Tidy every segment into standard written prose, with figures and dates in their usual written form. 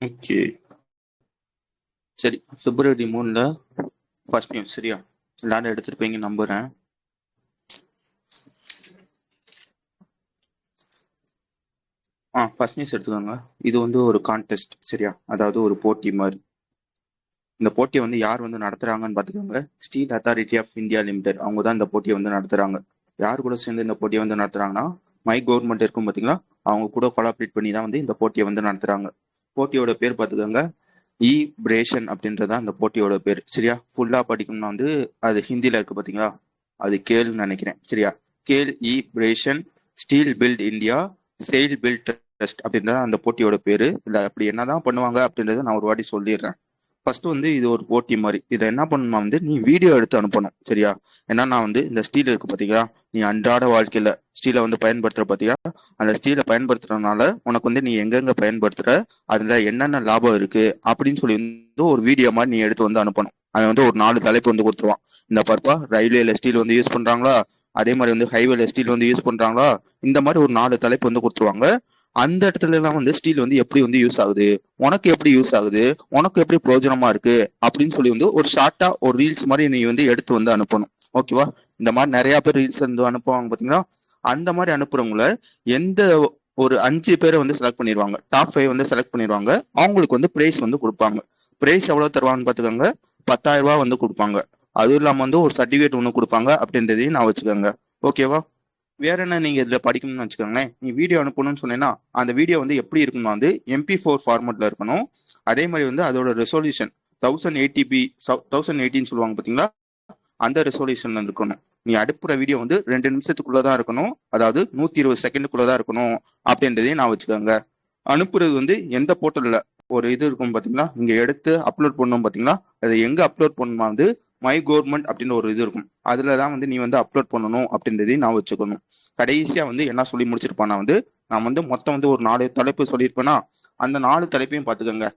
Okay. சரி, பிப்ரவரி 3ல first news. சரியா, எல்லாரும் எடுத்துருப்பீங்க நம்புறேன். ஃபர்ஸ்ட் நியூஸ் எடுத்துக்கோங்க. இது வந்து ஒரு கான்டெஸ்ட். சரியா, அதாவது ஒரு போட்டி மாதிரி. இந்த போட்டியை வந்து யார் வந்து நடத்துறாங்கன்னு பாத்துக்கோங்க. Steel authority of India limited அவங்க தான் இந்த போட்டியை வந்து நடத்துறாங்க. யார் கூட சேர்ந்து இந்த போட்டியை வந்து நடத்துறாங்கன்னா, மை கவர்மெண்ட் இருக்கும் பாத்தீங்களா, அவங்க கூட கொலாபரேட் பண்ணி தான் வந்து இந்த போட்டியை வந்து நடத்துறாங்க. போட்டியோட பேர் பாத்துக்கோங்க, இ பிரேஷன் அப்படின்றதா அந்த போட்டியோட பேர். சரியா, ஃபுல்லா படிக்கணும்னா வந்து அது ஹிந்தில இருக்கு பாத்தீங்களா, அது கேள்னு நினைக்கிறேன். சரியா, கேல் இ பிரேஷன் steel build India SAIL build trust அப்படின்றத அந்த போட்டியோட பேரு. இல்ல அப்படி என்னதான் பண்ணுவாங்க அப்படின்றத நான் ஒரு வாட்டி சொல்லிடுறேன். ஃபர்ஸ்ட் வந்து இது ஒரு போட்டி மாதிரி. இதை என்ன பண்ணணுமா வந்து நீ வீடியோ எடுத்து அனுப்பணும். சரியா, ஏன்னா நான் வந்து இந்த ஸ்டீல் இருக்கு பாத்தீங்களா, நீ அன்றாட வாழ்க்கையில ஸ்டீலை வந்து பயன்படுத்துற பாத்தியா, அந்த ஸ்டீலை பயன்படுத்துறதுனால உனக்கு வந்து நீ எங்கெங்க பயன்படுத்துற, அதுல என்னென்ன லாபம் இருக்கு அப்படின்னு சொல்லி வந்து ஒரு வீடியோ மாதிரி நீ எடுத்து வந்து அனுப்பணும். அவன் வந்து ஒரு 4 தலைப்பு வந்து கொடுத்துருவான். இந்த பருப்பா ரயில்வேல ஸ்டீல் வந்து யூஸ் பண்றாங்களா, அதே மாதிரி வந்து ஹைவேல ஸ்டீல் வந்து யூஸ் பண்றாங்களா, இந்த மாதிரி ஒரு 4 தலைப்பு வந்து கொடுத்துருவாங்க. அந்த இடத்துல எல்லாம் வந்து ஸ்டீல் வந்து எப்படி வந்து யூஸ் ஆகுது, உனக்கு எப்படி யூஸ் ஆகுது, உனக்கு எப்படி பிரயோஜனமா இருக்கு அப்படின்னு சொல்லி வந்து ஒரு ஷார்ட்டா ஒரு ரீல்ஸ் மாதிரி நீ வந்து எடுத்து வந்து அனுப்பணும். ஓகேவா, இந்த மாதிரி நிறைய பேர் ரீல்ஸ் வந்து அனுப்புவாங்க பாத்தீங்களா. அந்த மாதிரி அனுப்புறவங்கள எந்த ஒரு 5 பேரை வந்து செலக்ட் பண்ணிடுவாங்க. டாப் 5 வந்து செலக்ட் பண்ணிடுவாங்க. அவங்களுக்கு வந்து பிரைஸ் வந்து கொடுப்பாங்க. பிரைஸ் எவ்வளவு தருவாங்கன்னு பாத்துக்கோங்க, 10,000 ரூபாய் வந்து கொடுப்பாங்க. அதுவும் இல்லாம வந்து ஒரு சர்டிபிகேட் ஒன்று கொடுப்பாங்க அப்படின்றதையும் நான் வச்சுக்கோங்க. ஓகேவா, வேற என்ன நீங்க இதுல படிக்கணும்னு வச்சுக்கோங்களேன். நீ வீடியோ அனுப்பணும்னு சொன்னேன்னா அந்த வீடியோ வந்து எப்படி இருக்கணும்னா வந்து MP4 ஃபார்மட்ல இருக்கணும். அதே மாதிரி வந்து அதோட ரெசல்யூஷன் 1080p 1080 சொல்லுவாங்க பாத்தீங்களா, அந்த ரெசல்யூஷன்ல இருக்கணும். நீ அனுப்புற வீடியோ வந்து 2 நிமிஷத்துக்குள்ளதான் இருக்கணும். அதாவது 120 செகண்டுக்குள்ளதான் இருக்கணும் அப்படின்றதையும் நான் வச்சுக்கோங்க. அனுப்புறது வந்து எந்த போர்ட்டல்ல ஒரு இது இருக்கும் பாத்தீங்களா, நீங்க எடுத்து அப்லோட் பண்ணணும் பாத்தீங்களா, அதை எங்க அப்லோட் பண்ணணுமா வந்து மை கவர்மெண்ட் அப்படின்னு ஒரு இது இருக்கும். அதுலதான் வந்து நீ வந்து அப்லோட் பண்ணணும் அப்படின்றதையும் நான் வச்சுக்கணும். கடைசியா வந்து என்ன சொல்லி முடிச்சிருப்பானா வந்து, நான் வந்து மொத்தம் வந்து ஒரு 4 தலைப்பு சொல்லியிருப்பேனா, அந்த 4 தலைப்பையும் பாத்துக்கோங்க.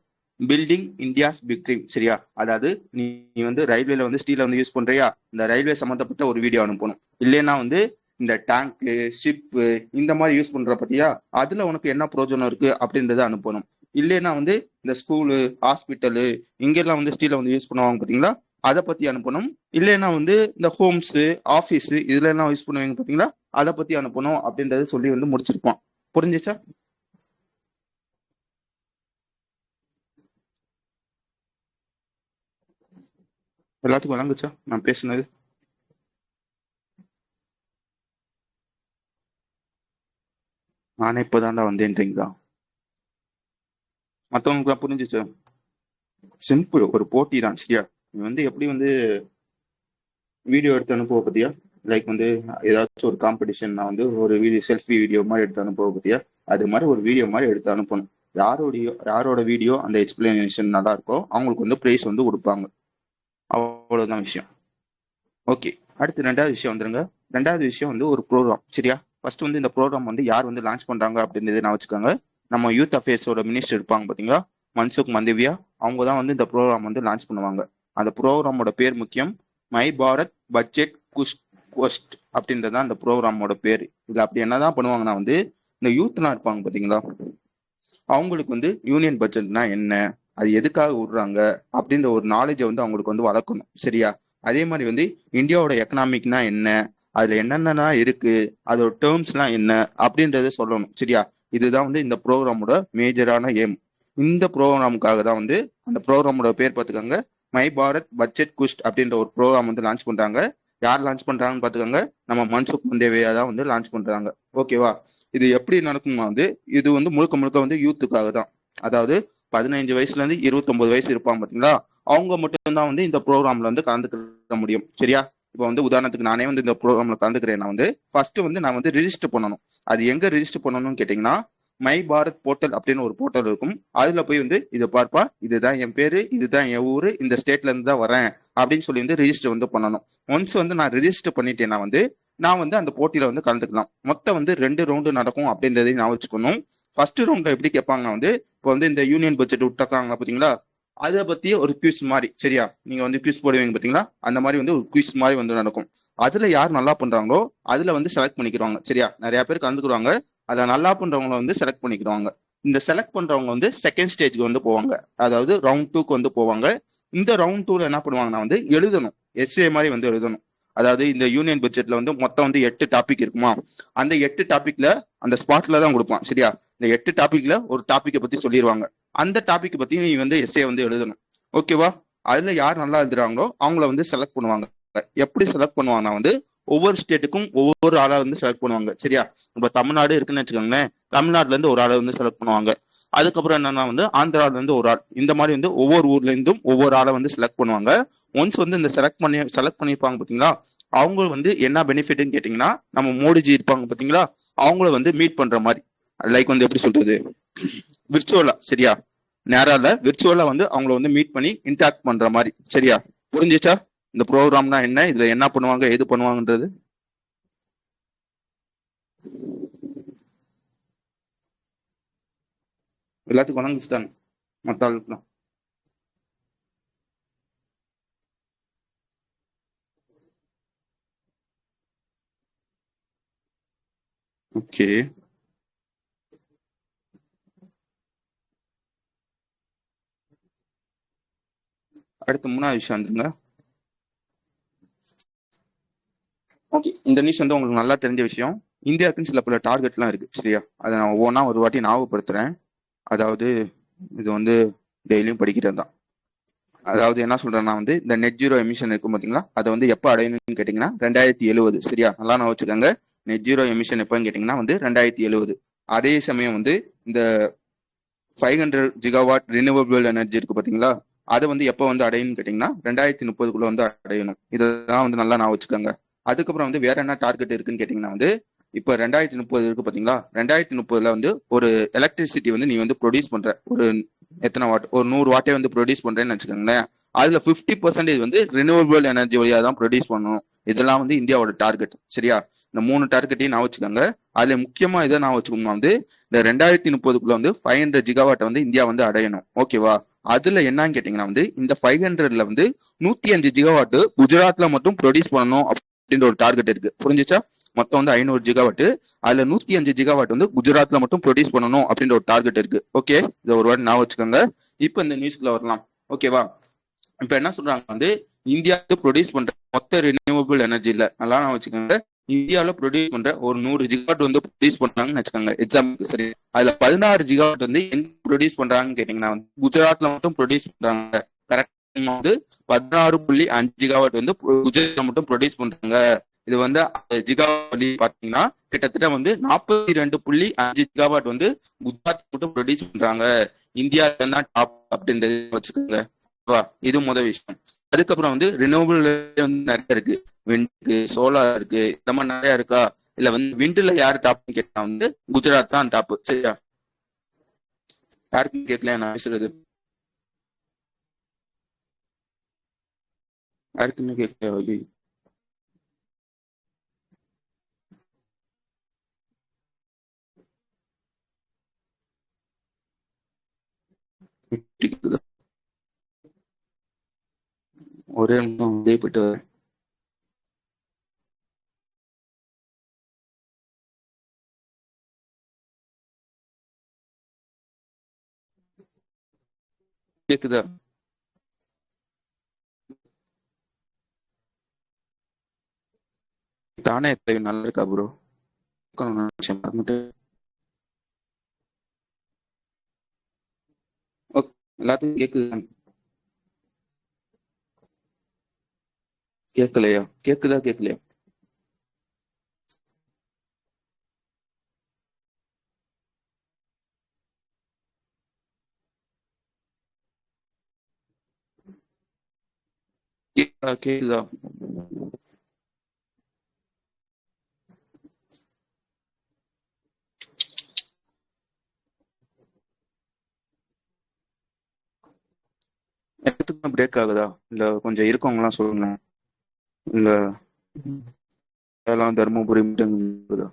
Building India's big dream. சரியா, அதாவது நீ வந்து ரயில்வேல வந்து ஸ்டீல வந்து யூஸ் பண்றியா, இந்த ரயில்வே சம்பந்தப்பட்ட ஒரு வீடியோ அனுப்பணும். இல்லைன்னா வந்து இந்த டேங்க் ஷிப்பு இந்த மாதிரி யூஸ் பண்ற பத்தியா, அதுல உனக்கு என்ன பிரயோஜனம் இருக்கு அப்படின்றத அனுப்பணும். இல்லைன்னா வந்து இந்த ஸ்கூலு ஹாஸ்பிட்டலு இங்கெல்லாம் வந்து ஸ்டீல வந்து யூஸ் பண்ணுவாங்க பாத்தீங்களா, அதை பத்தி அனுப்பணும். இல்லைன்னா வந்து இந்த ஹோம்ஸ் ஆபீஸ் இதுல எல்லாம் யூஸ் பண்ணுவீங்க பாத்தீங்களா, அதை பத்தி அனுப்பணும் அப்படின்றத சொல்லி வந்து முடிச்சிருப்பான். புரிஞ்சுச்சா? எல்லாத்துக்கும் வழங்குச்சா நான் பேசுனது? நானே இப்பதான்டா வந்தேன்றீங்களா? மத்தவங்களுக்கு புரிஞ்சுச்சா? சிம்பிள், ஒரு போட்டி தான். சரியா, நீ வந்து எப்படி வந்து வீடியோ எடுத்து அனுப்புவ பத்தியா, லைக் வந்து ஏதாச்சும் ஒரு காம்படிஷன் நான் வந்து ஒரு வீடியோ செல்ஃபி வீடியோ மாதிரி எடுத்து அனுப்புவ பத்தியா, அது மாதிரி ஒரு வீடியோ மாதிரி எடுத்து அனுப்பணும். யாரோட வீடியோ அந்த எக்ஸ்பிளனேஷன் நல்லா இருக்கோ அவங்களுக்கு வந்து பிரைஸ் வந்து கொடுப்பாங்க. அவ்வளவுதான் விஷயம். ஓகே, அடுத்து ரெண்டாவது விஷயம் வந்துருங்க. ரெண்டாவது விஷயம் வந்து ஒரு ப்ரோக்ராம். சரியா, ஃபர்ஸ்ட் வந்து இந்த ப்ரோக்ராம் வந்து யார் வந்து லான்ச் பண்றாங்க அப்படின்றத நான் வச்சுக்கோங்க. நம்ம யூத் அஃபேர்ஸோட மினிஸ்டர் இருப்பாங்க பாத்தீங்களா, மன்சுக் மந்தவியா, அவங்க தான் வந்து இந்த ப்ரோக்ராம் வந்து லான்ச் பண்ணுவாங்க. அந்த ப்ரோக்ராமோட பேர் முக்கியம், மை பாரத் பட்ஜெட் குஸ்ட் அப்படின்றது அந்த ப்ரோக்ராமோட பேர். இது அப்படி என்னதான் பண்ணுவாங்கன்னா வந்து, இந்த யூத்லாம் இருப்பாங்க பாத்தீங்களா, அவங்களுக்கு வந்து யூனியன் பட்ஜெட்னா என்ன, அது எதுக்காக விடுறாங்க அப்படின்ற ஒரு நாலேஜை வந்து அவங்களுக்கு வந்து வளர்க்கணும். சரியா, அதே மாதிரி வந்து இந்தியாவோட எக்கனாமிக்னா என்ன, அதுல என்னென்னலாம் இருக்கு, அதோட டேர்ம்ஸ்லாம் என்ன அப்படின்றத சொல்லணும். சரியா, இதுதான் வந்து இந்த ப்ரோக்ராமோட மேஜரான எய்ம். இந்த ப்ரோக்ராமுக்காக தான் வந்து அந்த ப்ரோக்ராமோட பேர் பார்த்துக்கோங்க, மை பாரத் பட்ஜெட் குஸ்ட் அப்படின்ற ஒரு ப்ரோக்ராம் வந்து லான்ச் பண்றாங்க. யார் லான்ச் பண்றாங்கன்னு பாத்துக்கோங்க, நம்ம மன்சுக் மந்தேவியா தான் வந்து லான்ச் பண்றாங்க. ஓகேவா, இது எப்படி நடக்கும்னா வந்து, இது வந்து முழுக்க முழுக்க வந்து யூத்துக்காக தான். அதாவது 15 வயசுல இருந்து 29 வயசு இருப்பாங்க பாத்தீங்களா, அவங்க மட்டும்தான் வந்து இந்த ப்ரோக்ராம்ல வந்து கலந்துக்க முடியும். சரியா, இப்போ வந்து உதாரணத்துக்கு நானே வந்து இந்த ப்ரோக்ராம்ல கலந்துக்கிறேன். வந்து ஃபர்ஸ்ட் வந்து நான் வந்து ரிஜிஸ்டர் பண்ணணும். அது எங்க ரிஜிஸ்டர் பண்ணணும்னு கேட்டீங்கன்னா, மை பாரத் போர்ட்டல் அப்படின்னு ஒரு போர்ட்டல் இருக்கும். அதுல போய் வந்து இதை பார்ப்பா, இதுதான் என் பேரு, இதுதான் என் ஊரு, இந்த ஸ்டேட்ல இருந்து தான் வரேன் அப்படின்னு சொல்லி வந்து ரிஜிஸ்டர் வந்து பண்ணணும். ஒன்ஸ் வந்து நான் ரிஜிஸ்டர் பண்ணிட்டேன்னா வந்து நான் வந்து அந்த போட்டியில வந்து கலந்துக்கலாம். மொத்தம் வந்து 2 ரவுண்டு நடக்கும் அப்படின்றதையும் நான் வச்சுக்கணும். ஃபர்ஸ்ட் ரவுண்ட்ல எப்படி கேட்பாங்க வந்து, இப்போ வந்து இந்த யூனியன் பட்ஜெட் விட்டுருக்காங்க பாத்தீங்களா, அதை பத்தி ஒரு குவிஸ் மாதிரி. சரியா, நீங்க வந்து குவிஸ் போடுவீங்க பாத்தீங்களா, அந்த மாதிரி வந்து ஒரு குவிஸ் மாதிரி வந்து நடக்கும். அதுல யார் நல்லா பண்றாங்களோ அதுல வந்து செலக்ட் பண்ணிக்கிறாங்க. சரியா, நிறைய பேர் கலந்துக்குவாங்க. அதுல நல்லா பண்றவங்களை வந்து செலக்ட் பண்ணிக்கிறாங்க. இந்த செலக்ட் பண்றவங்க வந்து செகண்ட் ஸ்டேஜ்க்கு வந்து போவாங்க, அதாவது ரவுண்ட் டூக்கு வந்து போவாங்க. இந்த ரவுண்ட் டூல என்ன பண்ணுவாங்கன்னா வந்து எழுதணும், எஸ்ஏ மாதிரி வந்து எழுதணும். அதாவது இந்த யூனியன் பட்ஜெட்ல வந்து மொத்தம் வந்து 8 டாபிக் இருக்குமா, அந்த 8 டாபிக்ல அந்த ஸ்பாட்ல தான் கொடுப்பான் சரியா. இந்த 8 டாபிக்ல ஒரு டாபிக்கை பத்தி சொல்லிடுவாங்க, அந்த டாபிக் பத்தி நீ வந்து எஸ்ஏ வந்து எழுதணும். ஓகேவா? அதுல யார் நல்லா எழுதுறாங்களோ அவங்கள வந்து செலக்ட் பண்ணுவாங்க. எப்படி செலக்ட் பண்ணுவாங்கன்னா வந்து ஒவ்வொரு ஸ்டேட்டுக்கும் ஒவ்வொரு ஆளா வந்து செலக்ட் பண்ணுவாங்க சரியா. இப்ப தமிழ்நாடு இருக்குன்னு வச்சுக்கோங்களேன், தமிழ்நாட்டுல இருந்து ஒரு ஆளை வந்து செலக்ட் பண்ணுவாங்க. அதுக்கப்புறம் என்னன்னா வந்து ஆந்திரால இருந்து ஒரு ஆள், இந்த மாதிரி வந்து ஒவ்வொரு ஊர்ல இருந்தும் ஒவ்வொரு ஆளை வந்து செலக்ட் பண்ணுவாங்க. ஒன்ஸ் வந்து இந்த செலக்ட் பண்ணிருப்பாங்க பாத்தீங்களா, அவங்க வந்து என்ன பெனிஃபிட்னு கேட்டீங்கன்னா, நம்ம மோடிஜி இருப்பாங்க பாத்தீங்களா, அவங்கள வந்து மீட் பண்ற மாதிரி. லைக் வந்து எப்படி சொல்றது, விர்ச்சுவலா சரியா, நேரால விர்ச்சுவலா வந்து அவங்கள வந்து மீட் பண்ணி இன்டராக்ட் பண்ற மாதிரி சரியா. புரிஞ்சுச்சா இந்த ப்ரோக்ராம்னா என்ன, இதுல என்ன பண்ணுவாங்க எது பண்ணுவாங்கன்றது? எல்லாத்துக்கும் வணங்கிச்சுட்டாங்க மற்ற ஆளுக்குலாம். ஓகே, அடுத்து மூணாவது விஷயம் வந்துருங்க. ஓகே, இந்த நியூஸ் வந்து உங்களுக்கு நல்லா தெரிஞ்ச விஷயம். இந்தியாவுக்குன்னு சில பல டார்கெட்லாம் இருக்கு சரியா, அதை நான் ஒவ்வொன்றா ஒரு வாட்டி ஞாபகப்படுத்துறேன். அதாவது இது வந்து டெய்லியும் படிக்கிறது தான். அதாவது என்ன சொல்றேன்னா வந்து இந்த நெட் ஜீரோ எமிஷன் இருக்கும் பாத்தீங்களா, அதை வந்து எப்போ அடையணும்னு கேட்டீங்கன்னா 2070 சரியா, நல்லா நான் வச்சுக்கோங்க. நெட் ஜீரோ எமிஷன் எப்போன்னு கேட்டீங்கன்னா வந்து 2070. அதே சமயம் வந்து இந்த 500 GW ரினியூவபிள் எனர்ஜி இருக்கு பாத்தீங்களா, அதை வந்து எப்போ வந்து அடையணும்னு கேட்டீங்கன்னா 2030 வந்து அடையணும். இதெல்லாம் வந்து நல்லா நான் வச்சுக்கோங்க. அதுக்கப்புறம் வந்து வேற என்ன டார்கெட் இருக்குன்னு கேட்டீங்கன்னா வந்து இப்போ 2030 இருக்கு பாத்தீங்களா, 2030 வந்து ஒரு எலக்ட்ரிசிட்டி வந்து நீ வந்து ப்ரொடியூஸ் பண்ற, ஒரு எத்தனை வாட், ஒரு 100 வாட்டே வந்து ப்ரொடியூஸ் பண்றேன்னு வச்சுக்கோங்களேன். அதுல 50% வந்து ரினியூவபிள் எனர்ஜி வழியா தான் ப்ரொடியூஸ் பண்ணணும். இதெல்லாம் வந்து இந்தியாவோட டார்கெட் சரியா. இந்த 3 டார்கெட்டையும் நான் வச்சுக்கோங்க. அதுல முக்கியமா இதை நான் வச்சுக்கோங்க வந்து இந்த 2030 வந்து 500 GW வந்து இந்தியா வந்து அடையணும். ஓகேவா? அதுல என்னன்னு கேட்டீங்கன்னா வந்து இந்த 500ல வந்து 105 GW குஜராத்ல மட்டும் ப்ரொடியூஸ் பண்ணணும் அப்படின்ற ஒரு டார்கெட் இருக்கு. புரிஞ்சுச்சா? மொத்தம் வந்து 500 GW, அதுல 105 GW வந்து குஜராத்ல மட்டும் ப்ரொடியூஸ் பண்ணணும் அப்படின்ற ஒரு டார்கெட் இருக்கு. ஓகே, இதை ஒரு வாட்டி நான் வச்சுக்கோங்க. இப்ப இந்த நியூஸ்க்குள்ள வரலாம். ஓகேவா? இப்ப என்ன சொல்றாங்க வந்து இந்தியாவுக்கு ப்ரொடியூஸ் பண்ற மொத்த ரினியூவபிள் எனர்ஜி இல்ல, நல்லா நான் வச்சுக்கோங்க. இந்தியாவில ப்ரொடியூஸ் பண்ற ஒரு 100 GW வந்து ப்ரொடியூஸ் பண்றாங்கன்னு வச்சுக்கோங்க எக்ஸாம்பிள் சரி. அதுல 16 GW வந்து எங்க ப்ரொடியூஸ் பண்றாங்கன்னு கேட்டீங்கன்னா வந்து குஜராத்ல மட்டும் ப்ரொடியூஸ் பண்றாங்க. கரெக்ட் வந்து 16.5 GW வந்து குஜராத்ல மட்டும் ப்ரொடியூஸ் பண்றாங்க. இது வந்து ஜிகாவாட் பாத்தீங்கன்னா கிட்டத்தட்ட வந்து 42.5 GW வந்து குஜராத் மட்டும் ப்ரொடியூஸ் பண்றாங்க. இந்தியா தான் டாப் அப்படின்றது வச்சுக்கோங்க. இது முதல் விஷயம். அதுக்கப்புறம் வந்து ரினோவபிள் வந்து நிறைய இருக்கு, விண்ட் இருக்கு, சோலார் இருக்கு, இந்த மாதிரி நிறைய இருக்கா. இல்ல வந்து விண்ட்ல யாரு டாப்னு கேட்டா வந்து குஜராத் தான் டாப் சரியா. யாருக்கும் கேட்கல நான் பேசுறது? யாருக்குமே கேட்கல. ஒரே நிமிஷம் இதே போயிட்டு வரேன். கேக்குதா? தானே நல்லா இருக்கா ப்ரோ? மறந்துட்டு. ஓகே, எல்லாத்துக்கும் கேக்குதா? கேட்கலையா? கேக்குதா கேட்கலையா? கேக்குதா கேக்குதா? எல்லாத்துக்கும் பிரேக் ஆகுதா இல்ல கொஞ்சம் இருக்கவங்கலாம் சொல்லுங்க. இல்ல அதெல்லாம் தர்மபுரி மட்டும் இருக்குதா?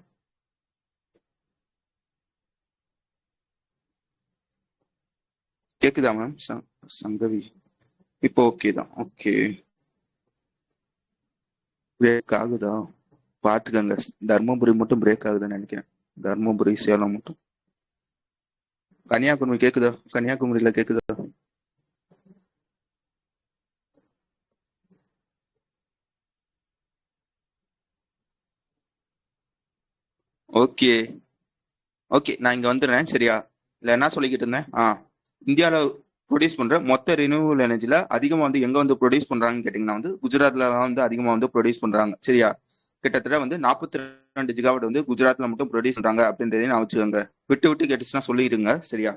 கேக்குதா மேம்? சங்கவி இப்போ ஓகே தான். ஓகே, பிரேக் ஆகுதா பாத்துக்கங்க. தர்மபுரி மட்டும் பிரேக் ஆகுதுன்னு நினைக்கிறேன், தர்மபுரி சேலம் மட்டும். கன்னியாகுமரி கேக்குதா? கன்னியாகுமரியில கேக்குதா? ஓகே. ஓகே, நான் இங்க வந்துடுறேன் சரியா. இல்ல என்ன சொல்லிக்கிட்டு இருந்தேன்? இந்தியாவில் ப்ரொடியூஸ் பண்ற மொத்த ரினியூவல் எனர்ஜில அதிகமா வந்து எங்க வந்து ப்ரொடியூஸ் பண்றாங்கன்னு கேட்டீங்கன்னா வந்து குஜராத்ல வந்து அதிகமா வந்து ப்ரொடியூஸ் பண்றாங்க சரியா. கிட்டத்தட்ட வந்து 42 ஜிகாவாட் வந்து குஜராத்ல மட்டும் ப்ரொடியூஸ் பண்றாங்க அப்படின்றதையும் நான் வச்சுக்கோங்க. விட்டு விட்டு கேட்டுச்சுன்னா சொல்லிடுங்க சரியா.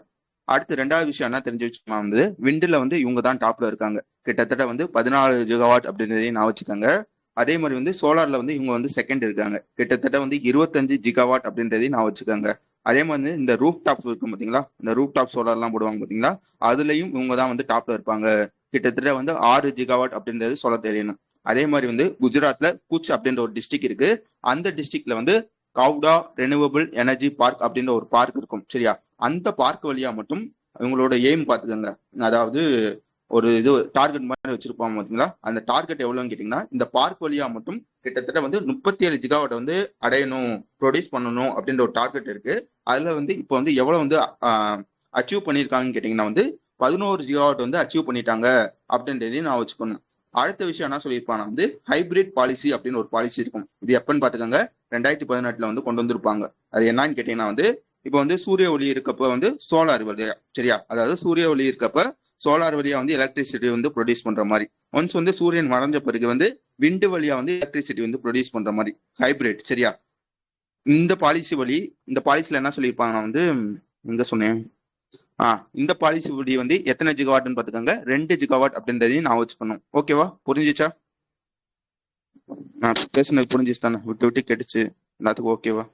அடுத்து ரெண்டாவது விஷயம் என்ன தெரிஞ்சு வச்சுக்கோங்க வந்து விண்டுல வந்து இவங்க தான் டாப்ல இருக்காங்க. கிட்டத்தட்ட வந்து 14 ஜிகாவாட் அப்படின்றதையும் நான் வச்சுக்கோங்க. அதே மாதிரி வந்து சோலார்ல வந்து இவங்க வந்து செகண்ட் இருக்காங்க. கிட்டத்தட்ட வந்து 25 ஜிகாவாட் அப்படின்றதையும் நான் வச்சுக்கோங்க. அதே மாதிரி இந்த ரூப் டாப் இருக்கும் பாத்தீங்களா, இந்த ரூப் டாப் சோலார் எல்லாம் போடுவாங்க பாத்தீங்களா, அதுலயும் இவங்க தான் வந்து டாப்ல இருப்பாங்க. கிட்டத்தட்ட வந்து 6 ஜிகாவாட் அப்படின்றது சொல்ல தெரியணும். அதே மாதிரி வந்து குஜராத்ல குச் அப்படின்ற ஒரு டிஸ்ட்ரிக்ட் இருக்கு. அந்த டிஸ்ட்ரிக்ட்ல வந்து கவுடா ரெனியூவபிள் எனர்ஜி பார்க் அப்படின்ற ஒரு பார்க் இருக்கும் சரியா. அந்த பார்க் வழியா மட்டும் இவங்களோட எய்ம் பாத்துக்கோங்க. அதாவது ஒரு இது டார்கெட் மாதிரி வச்சிருப்பாங்க பாத்தீங்களா, அந்த டார்கெட் எவ்வளவுன்னு கேட்டீங்கன்னா இந்த பார்க் வழியா மட்டும் கிட்டத்தட்ட வந்து 37 ஜிகாவாட் வந்து அடையணும், ப்ரொடியூஸ் பண்ணணும் அப்படின்ற ஒரு டார்கெட் இருக்கு. அதுல வந்து இப்போ வந்து எவ்வளவு வந்து அச்சீவ் பண்ணியிருக்காங்கன்னு கேட்டீங்கன்னா வந்து 11 ஜிகாவாட் வந்து அச்சீவ் பண்ணிட்டாங்க அப்படின்றதையும் நான் வச்சுக்கணும். அடுத்த விஷயம் என்ன சொல்லியிருப்பாங்க வந்து ஹைபிரிட் பாலிசி அப்படின்னு ஒரு பாலிசி இருக்கும். இது எப்பன்னு பாத்துக்கோங்க, 2018 வந்து கொண்டு வந்திருப்பாங்க. அது என்னன்னு கேட்டீங்கன்னா வந்து இப்போ வந்து சூரிய ஒளி இருக்கப்ப வந்து சோலார் வழியா சரியா, அதாவது சூரிய ஒளி இருக்கப்ப சோலார் வழியா வந்து எலக்ட்ரிசிட்டி வந்து ப்ரொடியூஸ் பண்ற மாதிரி. ஒன்ஸ் வந்து சூரியன் மறைஞ்ச பிறகு வந்து விண்டு வழியா வந்து எலக்ட்ரிசிட்டி வந்து ப்ரொடியூஸ் பண்ற மாதிரி ஹைபிரிட் சரியா. இந்த பாலிசி வழி, இந்த பாலிசில என்ன சொல்லியிருப்பாங்கன்னா வந்து எங்க சொன்னேன், இந்த பாலிசி படி வந்து எத்தனை ஜிகாவாட்னு பாத்துக்கோங்க, 2 ஜிகாவாட் அப்படின்றதையும் நான் வச்சுக்கணும். ஓகேவா, புரிஞ்சிச்சா? நான் பேசுனது புரிஞ்சிச்சு தானே? விட்டு விட்டு கேட்டுச்சு எல்லாத்துக்கும் ஓகேவா?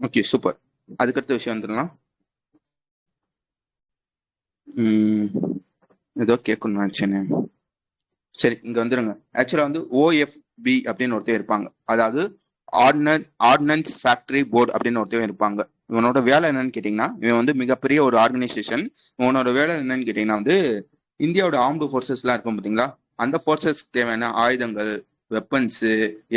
Okay super. அதுக்கடுத்த விஷயம் வந்துடலாம். உம் ஏதோ கேட்கணும்னு நினைச்சேனே. சரி இங்க வந்துருங்க. ஆக்சுவலா வந்து ஓஎஃப்பி அப்படின்னு ஒருத்தர் இருப்பாங்க. அதாவது ஆர்டினன்ஸ் ஃபேக்டரி போர்டு அப்படின்னு ஒருத்தர் இருப்பாங்க. இவனோட வேலை என்னன்னு கேட்டீங்கன்னா, இவன் வந்து மிகப்பெரிய ஒரு ஆர்கனைசேஷன். இவனோட வேலை என்னன்னு கேட்டீங்கன்னா வந்து இந்தியாவோட ஆர்ம்டு ஃபோர்ஸஸ் எல்லாம் இருக்கும் பாத்தீங்களா, அந்த ஃபோர்ஸஸ்க்கு தேவையான ஆயுதங்கள், வெப்பன்ஸ்,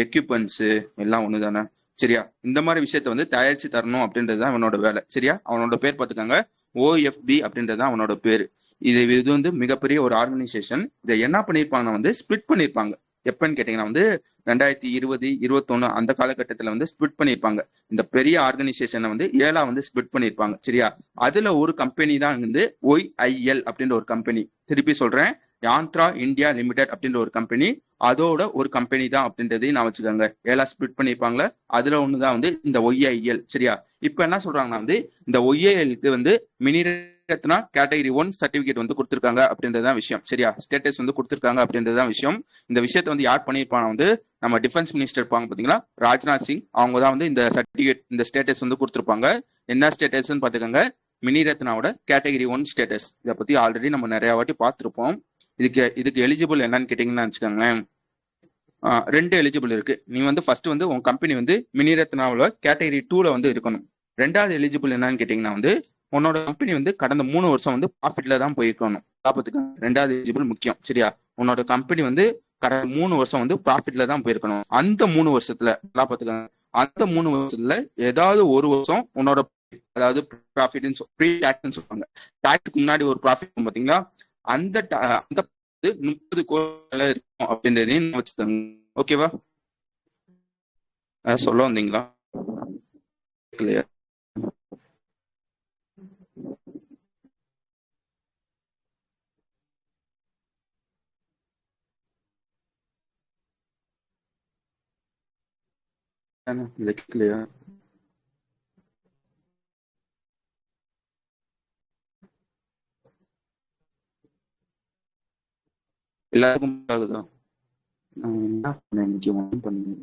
எக்யூப்மெண்ட்ஸ் எல்லாம் ஒண்ணுதானே சரியா. இந்த மாதிரி விஷயத்த வந்து தயாரிச்சு தரணும் அப்படின்றது தான் அவனோட வேலை சரியா. அவனோட பேர் பார்த்துக்காங்க, ஓஎஃப்பி அப்படின்றது தான் அவனோட பேரு. இது வந்து மிகப்பெரிய ஒரு ஆர்கனைசேஷன். இதை என்ன பண்ணிருப்பாங்கன்னா வந்து ஸ்பிளிட் பண்ணிருப்பாங்க. எப்பன்னு கேட்டீங்கன்னா வந்து 2020, 2021 அந்த காலகட்டத்தில் வந்து ஸ்பிளிட் பண்ணிருப்பாங்க. இந்த பெரிய ஆர்கனைசேஷனை வந்து ஏழா வந்து ஸ்பிளிட் பண்ணிருப்பாங்க சரியா. அதுல ஒரு கம்பெனி தான் வந்து ஒய்ஐஎல் அப்படின்ற ஒரு கம்பெனி. திருப்பி சொல்றேன், யாந்த்ரா இந்தியா லிமிடெட் அப்படின்ற ஒரு கம்பெனி, அதோட ஒரு கம்பெனி தான் அப்படின்றதையும் நான் வச்சுக்கோங்க. ஏழா ஸ்பிளிட் பண்ணிருப்பாங்களா, அதுல ஒண்ணுதான் வந்து இந்த ஒய்ஐஎல் சரியா. இப்ப என்ன சொல்றாங்கன்னா வந்து இந்த ஒய்ஐஎலுக்கு வந்து மினி ரத்னா கேட்டகரி 1 சர்டிபிகேட் வந்து கொடுத்திருக்காங்க அப்படின்றதான் விஷயம் சரியா. ஸ்டேட்டஸ் வந்து கொடுத்திருக்காங்க அப்படின்றதான் விஷயம். இந்த விஷயத்தை வந்து யார் பண்ணிருப்பாங்க வந்து நம்ம டிஃபென்ஸ் மினிஸ்டர் இருப்பாங்க பாத்தீங்களா, ராஜ்நாத் சிங், அவங்க தான் வந்து இந்த சர்டிபிகேட் இந்த ஸ்டேட்டஸ் வந்து கொடுத்திருப்பாங்க. என்ன ஸ்டேட்டஸ்ன்னு பாத்துக்கோங்க, மினி ரத்னாவோட கேட்டகரி 1 ஸ்டேட்டஸ். இதை பத்தி ஆல்ரெடி நம்ம நிறைய வாட்டி பார்த்திருப்போம். இதுக்கு எலிஜிபிள் என்னன்னு கேட்டீங்கன்னா வச்சுக்கோங்களேன், ரெண்டு எலிஜிபிள் இருக்கு. நீ வந்து ஃபர்ஸ்ட் வந்து உன் கம்பெனி வந்து மினி ரத்னாவோட கேட்டகரி 2ல வந்து இருக்கணும். ரெண்டாவது எலிஜிபிள் என்னன்னு கேட்டீங்கன்னா வந்து உன்னோட கம்பெனி வந்து கடந்த 3 வருஷம் வந்து ப்ராஃபிட்ல தான் போயிருக்கணும். லாபத்துக்கு ரெண்டாவது எலிஜிபிள் முக்கியம் சரியா. உன்னோட கம்பெனி வந்து கடந்த 3 வருஷம் வந்து ப்ராஃபிட்ல தான் போயிருக்கணும். அந்த 3 வருஷத்துல லாபத்துக்கு, அந்த 3 வருஷத்துல ஏதாவது ஒரு வருஷம் உன்னோட அதாவது ப்ராஃபிட் ப்ரீ டாக்ஸ்ன்னு சொல்லுவாங்க, டாக்ஸ்க்கு முன்னாடி ஒரு ப்ராஃபிட் பாத்தீங்களா, அந்த 30 கோடி இருக்கும் அப்படின்றதையும் வச்சுக்கோங்க. ஓகேவா? சொல்ல வந்தீங்களா? இல்லையா? இதை கேட்கலையா? எல்லாருக்கும் ஆகுதா? நான் என்ன பண்ணேன் இன்னைக்கு ஒன்றும் பண்ணேன்.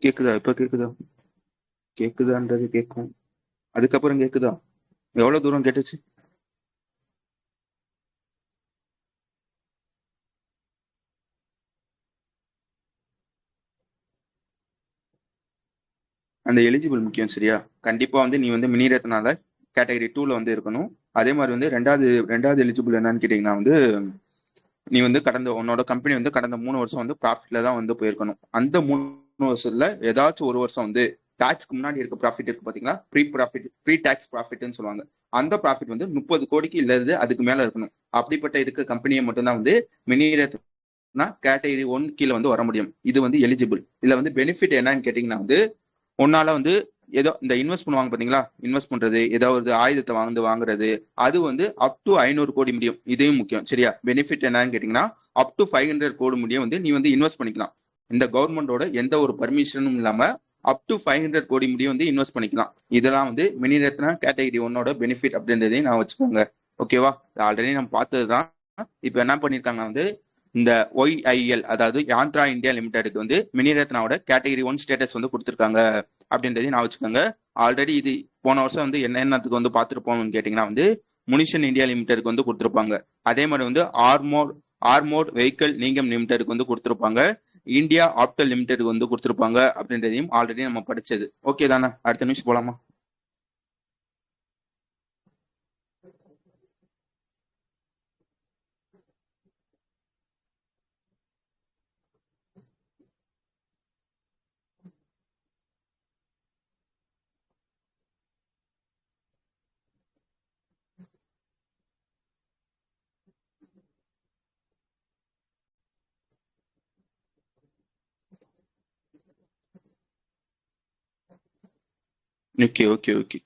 கேக்குதா? இப்ப கேக்குதா? கேக்குதான்றது கேட்கும். அதுக்கப்புறம் கேக்குதா? எவ்வளவு தூரம் கேட்டுச்சு? அந்த எலிஜிபிள் முக்கியம் சரியா? கண்டிப்பா வந்து நீ வந்து மினிரத்னால கேட்டகரி 2ல வந்து இருக்கணும். அதே மாதிரி வந்து ரெண்டாவது ரெண்டாவது எலிஜிபிள் என்னன்னு கேட்டீங்கன்னா வந்து நீ வந்து கடந்த உன்னோட கம்பெனி வந்து கடந்த 3 வருஷம் வந்து ப்ராஃபிட்ல தான் வந்து போயிருக்கணும். அந்த 3 வருஷத்துல ஏதாச்சும் ஒரு வருஷம் வந்து டாக்ஸ்க்கு முன்னாடி இருக்க ப்ராஃபிட் இருக்கு பாத்தீங்களா, ப்ரீ டாக்ஸ் ப்ராஃபிட்னு சொல்லுவாங்க. அந்த ப்ராஃபிட் வந்து 30 கோடிக்கு இல்லது அதுக்கு மேல இருக்கணும். அப்படிப்பட்ட இருக்க கம்பெனியை மட்டும்தான் வந்து மினி கேட்டகரி 1 கீழே வந்து வர முடியும். இது வந்து எலிஜிபிள். இதுல வந்து பெனிஃபிட் என்னன்னு கேட்டீங்கன்னா வந்து உன்னால வந்து ஏதோ இந்த இன்வெஸ்ட் பண்ணுவாங்க பாத்தீங்களா, இன்வெஸ்ட் பண்றது ஏதாவது ஆயுதத்தை வாங்குறது, அது வந்து அப் டு 500 கோடி முடியும். இதையும் முக்கியம் சரியா? பெனிஃபிட் என்னன்னு கேட்டீங்கன்னா அப் டு 500 கோடி முடியும் வந்து நீ வந்து இன்வெஸ்ட் பண்ணிக்கலாம். இந்த கவர்மெண்டோட எந்த ஒரு பர்மிஷனும் இல்லாம அப் டு 500 கோடி முடியும் வந்து இன்வெஸ்ட் பண்ணிக்கலாம். இதெல்லாம் வந்து மினி ரத்னா கேட்டகரி 1ஓட பெனிஃபிட் அப்படின்றதையும் நான் வச்சுக்கோங்க. ஓகேவா? ஆல்ரெடி நம்ம பார்த்ததுதான். இப்ப என்ன பண்ணிருக்காங்க வந்து இந்த ஒய்ஐஎல் அதாவது யாந்த்ரா இந்தியா லிமிடெடுக்கு வந்து மினிரத்னாவோட கேட்டகரி 1 ஸ்டேட்டஸ் வந்து கொடுத்துருக்காங்க அப்படின்றதையும் நான் வச்சுக்கோங்க. ஆல்ரெடி இது போன வருஷம் வந்து என்னத்துக்கு வந்து பார்த்துருப்போம்னு கேட்டீங்கன்னா வந்து முனிஷன் இந்தியா லிமிடெடுக்கு வந்து கொடுத்துருப்பாங்க. அதே மாதிரி வந்து ஆர்மோட் வெஹிக்கல் நீங்கம் லிமிடெடுக்கு வந்து கொடுத்துருப்பாங்க. இந்தியா ஆப்டல் லிமிடெடுக்கு வந்து கொடுத்துருப்பாங்க அப்படின்றதையும் ஆல்ரெடி நம்ம படிச்சது. ஓகே தானே? அடுத்த நிமிஷம் போலாமா? Okay okay okay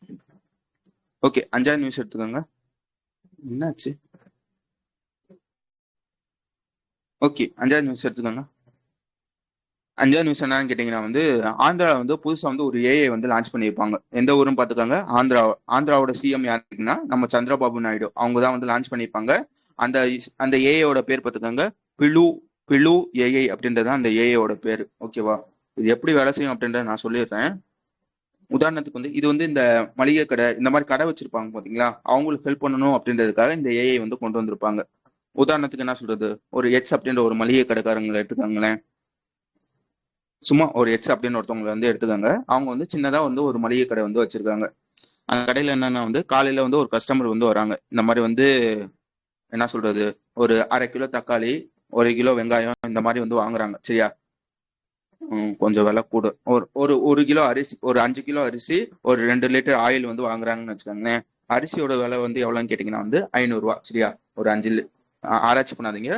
okay. அஞ்சாவது நியூஸ் எடுத்துக்கோங்க. என்னாச்சு? ஓகே, அஞ்சாவது நியூஸ் எடுத்துக்கோங்க. அஞ்சாவது நியூஸ் என்னன்னு கேட்டீங்கன்னா வந்து ஆந்திரா வந்து புதுசா வந்து ஒரு ஏஐ வந்து லான்ச் பண்ணியிருப்பாங்க. எந்த ஊரும் பார்த்துக்காங்க? ஆந்திரா. ஆந்திராவோட சிஎம் யாருன்னா நம்ம சந்திரபாபு நாயுடு. அவங்க தான் வந்து லான்ச் பண்ணியிருப்பாங்க. அந்த அந்த ஏஐயோட பேர் பார்த்துக்காங்க, பிளு பிளு ஏஐ அப்படின்றது அந்த ஏஐயோட பேர். ஓகேவா? இது எப்படி வேலை செய்யும் அப்படின்றத நான் சொல்லிடுறேன். உதாரணத்துக்கு வந்து இது வந்து இந்த மளிகை கடை இந்த மாதிரி கடை வச்சிருப்பாங்க பாத்தீங்களா, அவங்களுக்கு ஹெல்ப் பண்ணணும் அப்படின்றதுக்காக இந்த ஏஐ வந்து கொண்டு வந்திருப்பாங்க. உதாரணத்துக்கு என்ன சொல்றது, ஒரு எக்ஸ் அப்படின்ற ஒரு மளிகை கடைக்காரங்களை எடுத்துக்காங்களேன். சும்மா ஒரு எக்ஸ் அப்படின்னு ஒருத்தவங்களை வந்து எடுத்துக்காங்க. அவங்க வந்து சின்னதா வந்து ஒரு மளிகை கடை வந்து வச்சிருக்காங்க. அந்த கடையில என்னன்னா வந்து காலையில வந்து ஒரு கஸ்டமர் வந்து வராங்க. இந்த மாதிரி வந்து என்ன சொல்றது, ஒரு 1/2 கிலோ தக்காளி, 1 கிலோ வெங்காயம் இந்த மாதிரி வந்து வாங்குறாங்க சரியா? கொஞ்சம் விலை கூட. ஒரு ஒரு 1 கிலோ அரிசி, ஒரு 5 கிலோ அரிசி, ஒரு 2 லிட்டர் ஆயில் வந்து வாங்குறாங்கன்னு வச்சுக்கோங்களேன். அரிசியோட விலை வந்து எவ்வளோன்னு கேட்டிங்கன்னா வந்து 500 ரூபா சரியா? ஒரு 5 ஆராய்ச்சி பண்ணாதீங்க.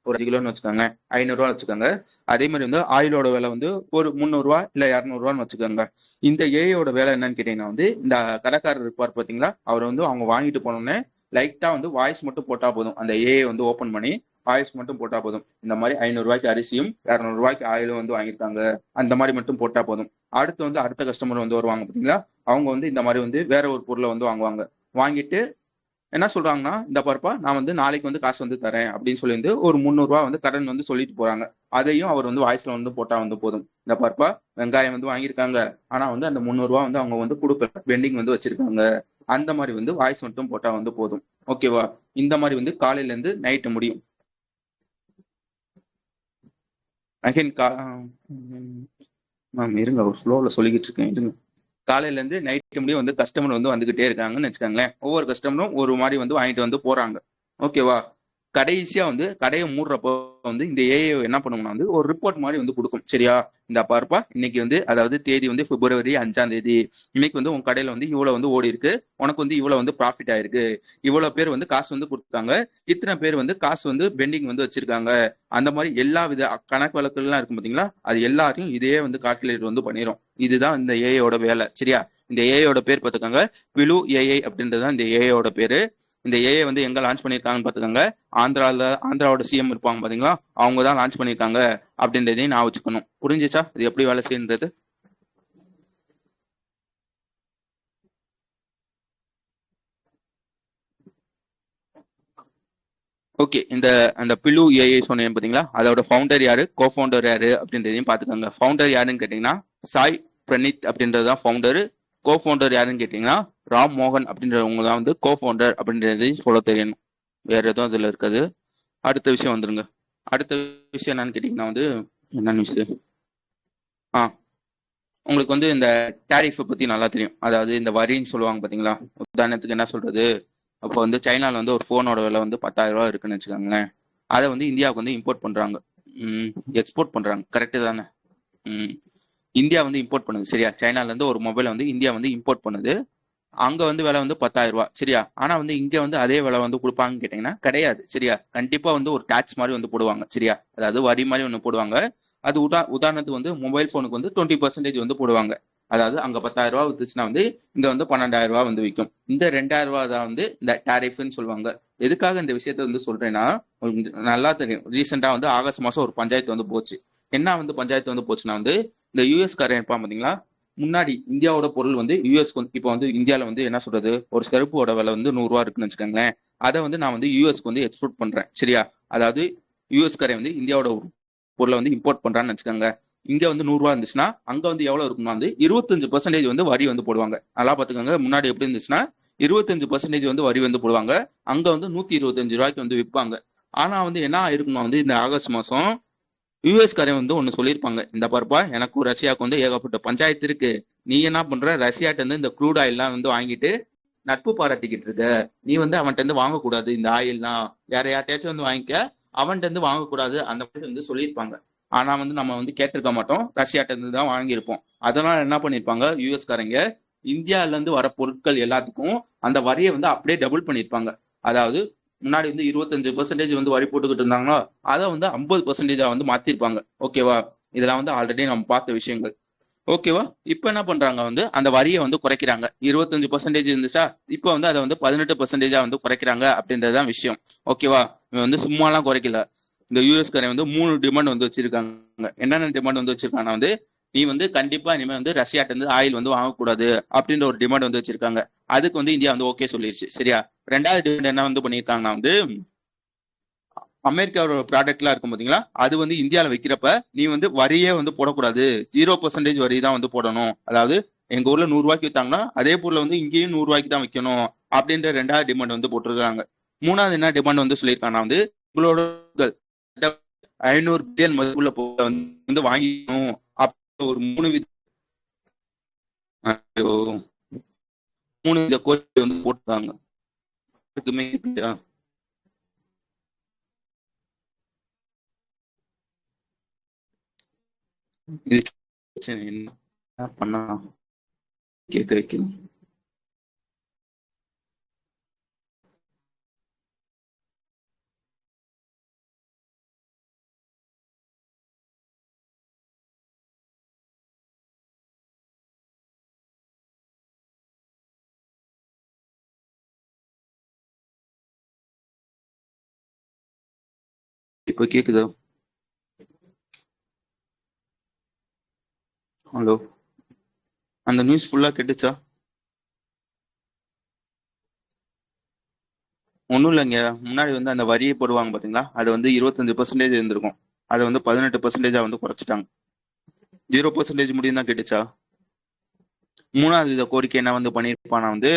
ஒரு 5 கிலோன்னு வச்சுக்கோங்க, 500 ரூபா வச்சுக்கோங்க. அதே மாதிரி வந்து ஆயிலோட விலை வந்து ஒரு 300 ரூபா இல்ல 200 ரூபான்னு வச்சுக்கோங்க. இந்த ஏஐயோட வேலை என்னன்னு கேட்டீங்கன்னா வந்து இந்த கடைக்காரர் இருப்பார் பாத்தீங்களா, அவர் வந்து அவங்க வாங்கிட்டு போனோடனே லைட்டா வந்து வாய்ஸ் மட்டும் போட்டா போதும். அந்த ஏஐ வந்து ஓபன் பண்ணி வாய்ஸ் மட்டும் போட்டா போதும். இந்த மாதிரி 500 ரூபாய்க்கு அரிசியும் 200 ரூபாய்க்கு ஆயிலும் வந்து வாங்கியிருக்காங்க, அந்த மாதிரி மட்டும் போட்டா போதும். அடுத்து வந்து அடுத்த கஸ்டமர் வந்து வருவாங்க பாத்தீங்களா, அவங்க வந்து இந்த மாதிரி வந்து வேற ஒரு பொருளை வந்து வாங்குவாங்க. வாங்கிட்டு என்ன சொல்றாங்கன்னா, இந்த பாருப்பா நான் வந்து நாளைக்கு வந்து காசு வந்து தரேன் அப்படின்னு சொல்லி வந்து ஒரு 300 ரூபா வந்து கடன் வந்து சொல்லிட்டு போறாங்க. அதையும் அவர் வந்து வாய்ஸ்ல வந்து போட்டா வந்து போதும். இந்த பாருப்பா வெங்காயம் வந்து வாங்கியிருக்காங்க, ஆனா வந்து அந்த 300 ரூபா வந்து அவங்க வந்து கொடுக்கல, பெண்டிங் வந்து வச்சிருக்காங்க. அந்த மாதிரி வந்து வாய்ஸ் மட்டும் போட்டா வந்து போதும். ஓகேவா? இந்த மாதிரி வந்து காலையில இருந்து நைட்டு முடியும். அகைன் மேம் இருங்க, ஒரு ஃப்ளோல சொல்லிக்கிட்டு இருக்கேன் இருங்க. காலையில இருந்து நைட்டு முடியும் வந்து கஸ்டமர் வந்து வந்துகிட்டே இருக்காங்கன்னு வச்சுக்கோங்களேன். ஒவ்வொரு கஸ்டமரும் ஒரு மாதிரி வந்து வாங்கிட்டு வந்து போறாங்க. ஓகேவா? கடைசியா வந்து கடையை மூடுறப்போ வந்து இந்த ஏஐ என்ன பண்ணும்னா வந்து ஒரு ரிப்போர்ட் மாதிரி வந்து கொடுக்கும் சரியா? இந்த பாருப்பா இன்னைக்கு வந்து அதாவது தேதி வந்து February 5 இன்னைக்கு வந்து உங்க கடையில வந்து இவ்வளவு வந்து ஓடி இருக்கு, உனக்கு வந்து இவ்வளவு வந்து ப்ராஃபிட் ஆயிருக்கு, இவ்வளவு பேர் வந்து காசு வந்து கொடுத்தாங்க, இத்தனை பேர் வந்து காசு வந்து பெண்டிங் வந்து வச்சிருக்காங்க. அந்த மாதிரி எல்லா வித கணக்கு வழக்குகள்லாம் இருக்கும் பாத்தீங்களா, அது எல்லாத்தையும் இதே வந்து கால்குலேட் வந்து பண்ணிடும். இதுதான் இந்த ஏஐயோட வேலை சரியா? இந்த ஏஐயோட பேர் பார்த்துக்கோங்க, பிலு ஏஐ அப்படின்றதுதான் இந்த ஏஐயோட பேரு. இந்த ஏஐ வந்து எங்க லான்ச் பண்ணிருக்காங்கன்னு பாத்துக்கோங்க, ஆந்திராவோட சிஎம் இருப்பாங்க பாத்தீங்களா, அவங்க தான் லான்ச் பண்ணிருக்காங்க அப்படின்றதையும் நான் வச்சுக்கணும். புரிஞ்சுச்சா இது எப்படி வேலை செய்யுறது? ஓகே. இந்த அந்த பிலு ஏஐ சொன்னேன் பாத்தீங்களா, அதோட ஃபவுண்டர் யாரு, கோ ஃபவுண்டர் யாரு அப்படின்றதையும் பாத்துக்கோங்க. ஃபவுண்டர் யாருன்னு கேட்டீங்கன்னா சாய் பிரணீத் அப்படின்றது தான் ஃபவுண்டர். கோ ஃபவுண்டர் யாருன்னு கேட்டிங்கன்னா ராம் மோகன் அப்படின்றவங்க தான் வந்து கோ ஃபவுண்டர் அப்படின்றதையும் சொல்ல தெரியணும். வேற எதுவும் அதில் இருக்காது. அடுத்த விஷயம் வந்துருங்க. அடுத்த விஷயம் என்னன்னு கேட்டிங்கன்னா வந்து என்ன நியூஸ்? ஆ உங்களுக்கு வந்து இந்த டேரிஃபை பற்றி நல்லா தெரியும். அதாவது இந்த வரின்னு சொல்லுவாங்க பார்த்தீங்களா? உதாரணத்துக்கு என்ன சொல்றது? அப்போ வந்து சைனால வந்து ஒரு ஃபோனோட விலை வந்து 10,000 இருக்குன்னு வச்சுக்கோங்களேன். அதை வந்து இந்தியாவுக்கு வந்து இம்போர்ட் பண்றாங்க. எக்ஸ்போர்ட் பண்றாங்க. கரெக்டு தானே? ம் இந்தியா வந்து இம்போர்ட் பண்ணுது சரியா? சைனால இருந்து ஒரு மொபைலை வந்து இந்தியா வந்து இம்போர்ட் பண்ணுது. அங்க வந்து விலை வந்து 10,000 சரியா? ஆனா வந்து இங்க வந்து அதே விலை வந்து கொடுப்பாங்கன்னு கேட்டீங்கன்னா கிடையாது சரியா? கண்டிப்பா வந்து ஒரு டாக்ஸ் மாதிரி வந்து போடுவாங்க சரியா? அதாவது வரி மாதிரி ஒன்று போடுவாங்க. அது உதாரணத்துக்கு வந்து மொபைல் போனுக்கு வந்து 20% வந்து போடுவாங்க. அதாவது அங்க 10,000 வித்துச்சுன்னா வந்து இங்க வந்து 12,000 வந்து விற்கும். இந்த 2,000 தான் வந்து இந்த டாரிஃப்னு சொல்லுவாங்க. எதுக்காக இந்த விஷயத்த வந்து சொல்றேன்னா நல்லா தெரியும். ரீசெண்டா வந்து ஆகஸ்ட் மாசம் ஒரு பஞ்சாயத்து வந்து போச்சு. என்ன வந்து பஞ்சாயத்து வந்து போச்சுன்னா வந்து இந்த யூஎஸ் காரன் இருப்பான் பாத்தீங்களா? முன்னாடி இந்தியாவோட பொருள் வந்து யூஎஸ் இப்போ வந்து இந்தியாவில் வந்து என்ன சொல்றது, ஒரு செருப்போட விலை வந்து 100 ரூபா இருக்குன்னு வச்சுக்கோங்களேன். அதை வந்து நான் வந்து யூஎஸ்க்கு வந்து எக்ஸ்போர்ட் பண்றேன் சரியா? அதாவது யூஎஸ் காரன் வந்து இந்தியாவோட பொருளை வந்து இம்போர்ட் பண்றான்னு வச்சுக்கோங்க. இங்க வந்து 100 ரூபா இருந்துச்சுன்னா அங்க வந்து எவ்வளவு இருக்கும்னா வந்து 25% வந்து வரி வந்து போடுவாங்க. நல்லா பாத்துக்கோங்க. முன்னாடி எப்படி இருந்துச்சுன்னா 25% வந்து வரி வந்து போடுவாங்க. அங்க வந்து 125 ரூபாய்க்கு வந்து விற்பாங்க. ஆனா வந்து என்ன ஆயிருக்குன்னா வந்து இந்த ஆகஸ்ட் மாசம் யூஎஸ் காரன் வந்து ஒன்னு சொல்லியிருப்பாங்க. இந்த பாருப்பா, எனக்கும் ரஷ்யாவுக்கு வந்து ஏகப்பட்ட பஞ்சாயத்து இருக்கு. நீ என்ன பண்ற, ரஷ்யாட்ட இருந்து இந்த க்ரூட் ஆயில்லாம் வந்து வாங்கிட்டு நட்பு பாராட்டிக்கிட்டு இருக்க. நீ வந்து அவன்கிட்ட இருந்து வாங்கக்கூடாது. இந்த ஆயில்லாம் வேற யார்ட்டையாச்சும் வந்து வாங்கிக்க, அவன்கிட்ட இருந்து வாங்கக்கூடாது அந்த மாதிரி வந்து சொல்லியிருப்பாங்க. ஆனா வந்து நம்ம வந்து கேட்டிருக்க மாட்டோம். ரஷ்யாட்ட இருந்து தான் வாங்கியிருப்போம். அதனால என்ன பண்ணிருப்பாங்க யூஎஸ் காரங்க, இந்தியால இருந்து வர பொருட்கள் எல்லாத்துக்கும் அந்த வரியை வந்து அப்படியே டபுள் பண்ணிருப்பாங்க. அதாவது முன்னாடி வந்து 25% வந்து வரி போட்டுக்கிட்டு இருந்தாங்களோ அதை வந்து 50% வந்து மாத்திருப்பாங்க. ஓகேவா? இதெல்லாம் வந்து ஆல்ரெடி நம்ம பார்த்த விஷயங்கள். ஓகேவா? இப்ப என்ன பண்றாங்க வந்து அந்த வரியை வந்து குறைக்கிறாங்க. 25% இருந்துச்சா, இப்ப வந்து அதை வந்து 18% வந்து குறைக்கிறாங்க அப்படின்றதுதான் விஷயம். ஓகேவா? இவன் வந்து சும்மாலாம் குறைக்கல. இந்த யூஎஸ் காரன் வந்து 3 டிமாண்ட் வந்து வச்சிருக்காங்க. என்னென்ன டிமாண்ட் வந்து வச்சிருக்காங்கன்னா வந்து நீ வந்து கண்டிப்பா இனிமே வந்து ரஷ்யாட்ட இருந்து ஆயில் வந்து வாங்கக்கூடாது அப்படின்ற ஒரு டிமாண்ட் வந்து வச்சிருக்காங்க. அதுக்கு வந்து இந்தியா வந்து ஓகே சொல்லிருச்சு சரியா? ரெண்டாவது டிமாண்ட் என்ன வந்து பண்ணியிருக்காங்கன்னா வந்து அமெரிக்காவோட ப்ராடக்ட்லாம் இருக்கும் பாத்தீங்களா, அது வந்து இந்தியாவில் வைக்கிறப்ப நீ வந்து வரியே வந்து போடக்கூடாது. 0% வரி தான் வந்து போடணும். அதாவது எங்க ஊர்ல 100 ரூபாய்க்கு வித்தாங்கன்னா அதே பொருளை வந்து இங்கேயும் 100 ரூபாய்க்கு தான் வைக்கணும் அப்படின்ற ரெண்டாவது டிமாண்ட் வந்து போட்டிருக்காங்க. மூணாவது என்ன டிமாண்ட் வந்து சொல்லியிருக்காங்கன்னா வந்து உங்களோட 500 பில்லியன் மதிப்புள்ள பொருளை வந்து வாங்கிக்கணும் அப்படி ஒரு ஐயோ, 3 வித கோரிக்கை வந்து போட்டுருக்காங்க. இதுக்குமே இல்லையா? இது பிரச்சனை என்ன பண்ணா கேட்க வைக்கணும். இப்ப கேக்குதா? ஹலோ, அந்த நியூஸ் ஃபுல்லா கேட்டுச்சா? ஒன்றும் இல்லைங்க. முன்னாடி வந்து அந்த வரியை போடுவாங்க பாத்தீங்களா, அது வந்து 25% இருந்திருக்கும். அதை வந்து 18% வந்து குறைச்சிட்டாங்க. 0% முடியும் தான் கேட்டுச்சா? மூணாவது வித கோரிக்கை என்ன வந்து பண்ணியிருப்பானா வந்து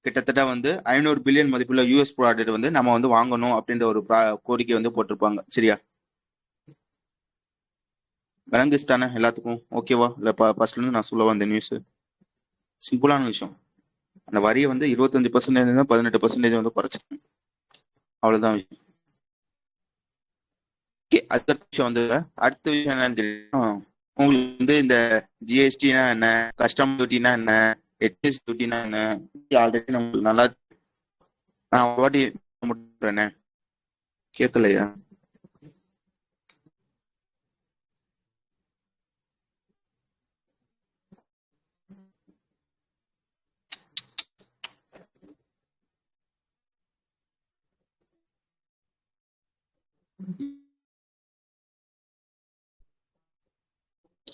கிட்டத்தட்ட வந்து 500 பில்லியன் மதிப்புள்ள யூஎஸ் ப்ராடக்ட் வந்து நம்ம வந்து வாங்கணும் அப்படின்ற ஒரு கோரிக்கை வந்து போட்டிருப்பாங்க சரியா? விளங்குச்சு தானே எல்லாத்துக்கும்? ஓகேவா? இல்ல ஃபர்ஸ்ட்ல இருந்து நான் சொல்ல வந்த நியூஸ் சிம்பிளான விஷயம். அந்த வரியை வந்து 25% 18% வந்து குறைச்சிட்டாங்க. அவ்வளவுதான் விஷயம். அடுத்த விஷயம் வந்து அடுத்த விஷயம் என்னன்னு கேட்டீங்கன்னா, உங்களுக்கு வந்து இந்த ஜிஎஸ்டினா என்ன, கஸ்டம் டியூட்டினா என்ன, ஹெச்எஸ் டியூட்டினா என்ன, ஆல்ரெடி நம்மளுக்கு நல்லா நான் ஒரு வாட்டி முடிக்கிறேனே. கேட்கலையா?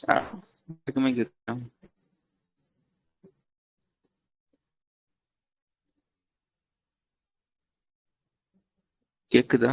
யாருக்குமே கேட்கல. கேக்குதா?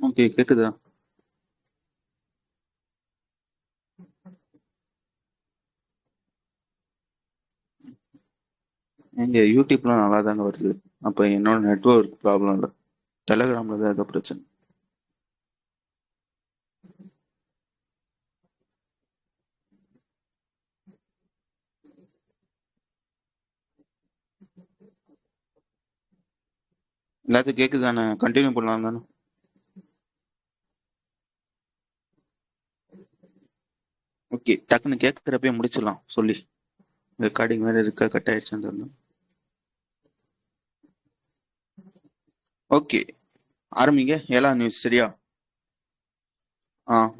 ஓகே, கேக்குதா? எங்க யூடியூப்லாம் நல்லா தாங்க வருது. அப்ப என்னோட நெட்வொர்க் ப்ராப்ளம் இல்ல. டெலகிராம்ல தான் ஏதோ பிரச்சனை. எல்லாத்துக்கும் கேக்குது தானே? கண்டினியூ பண்ணலாம் தானே? ஓகே, டக்குன்னு கேட்கறப்பே முடிச்சிடலாம் சொல்லி. ரெக்கார்டிங் வேற இருக்கா, கட் ஆயிடுச்சுன்னு தெரியல. ஓகே, ஆரம்பிங்க. 7ஆம் நியூஸ் சரியா?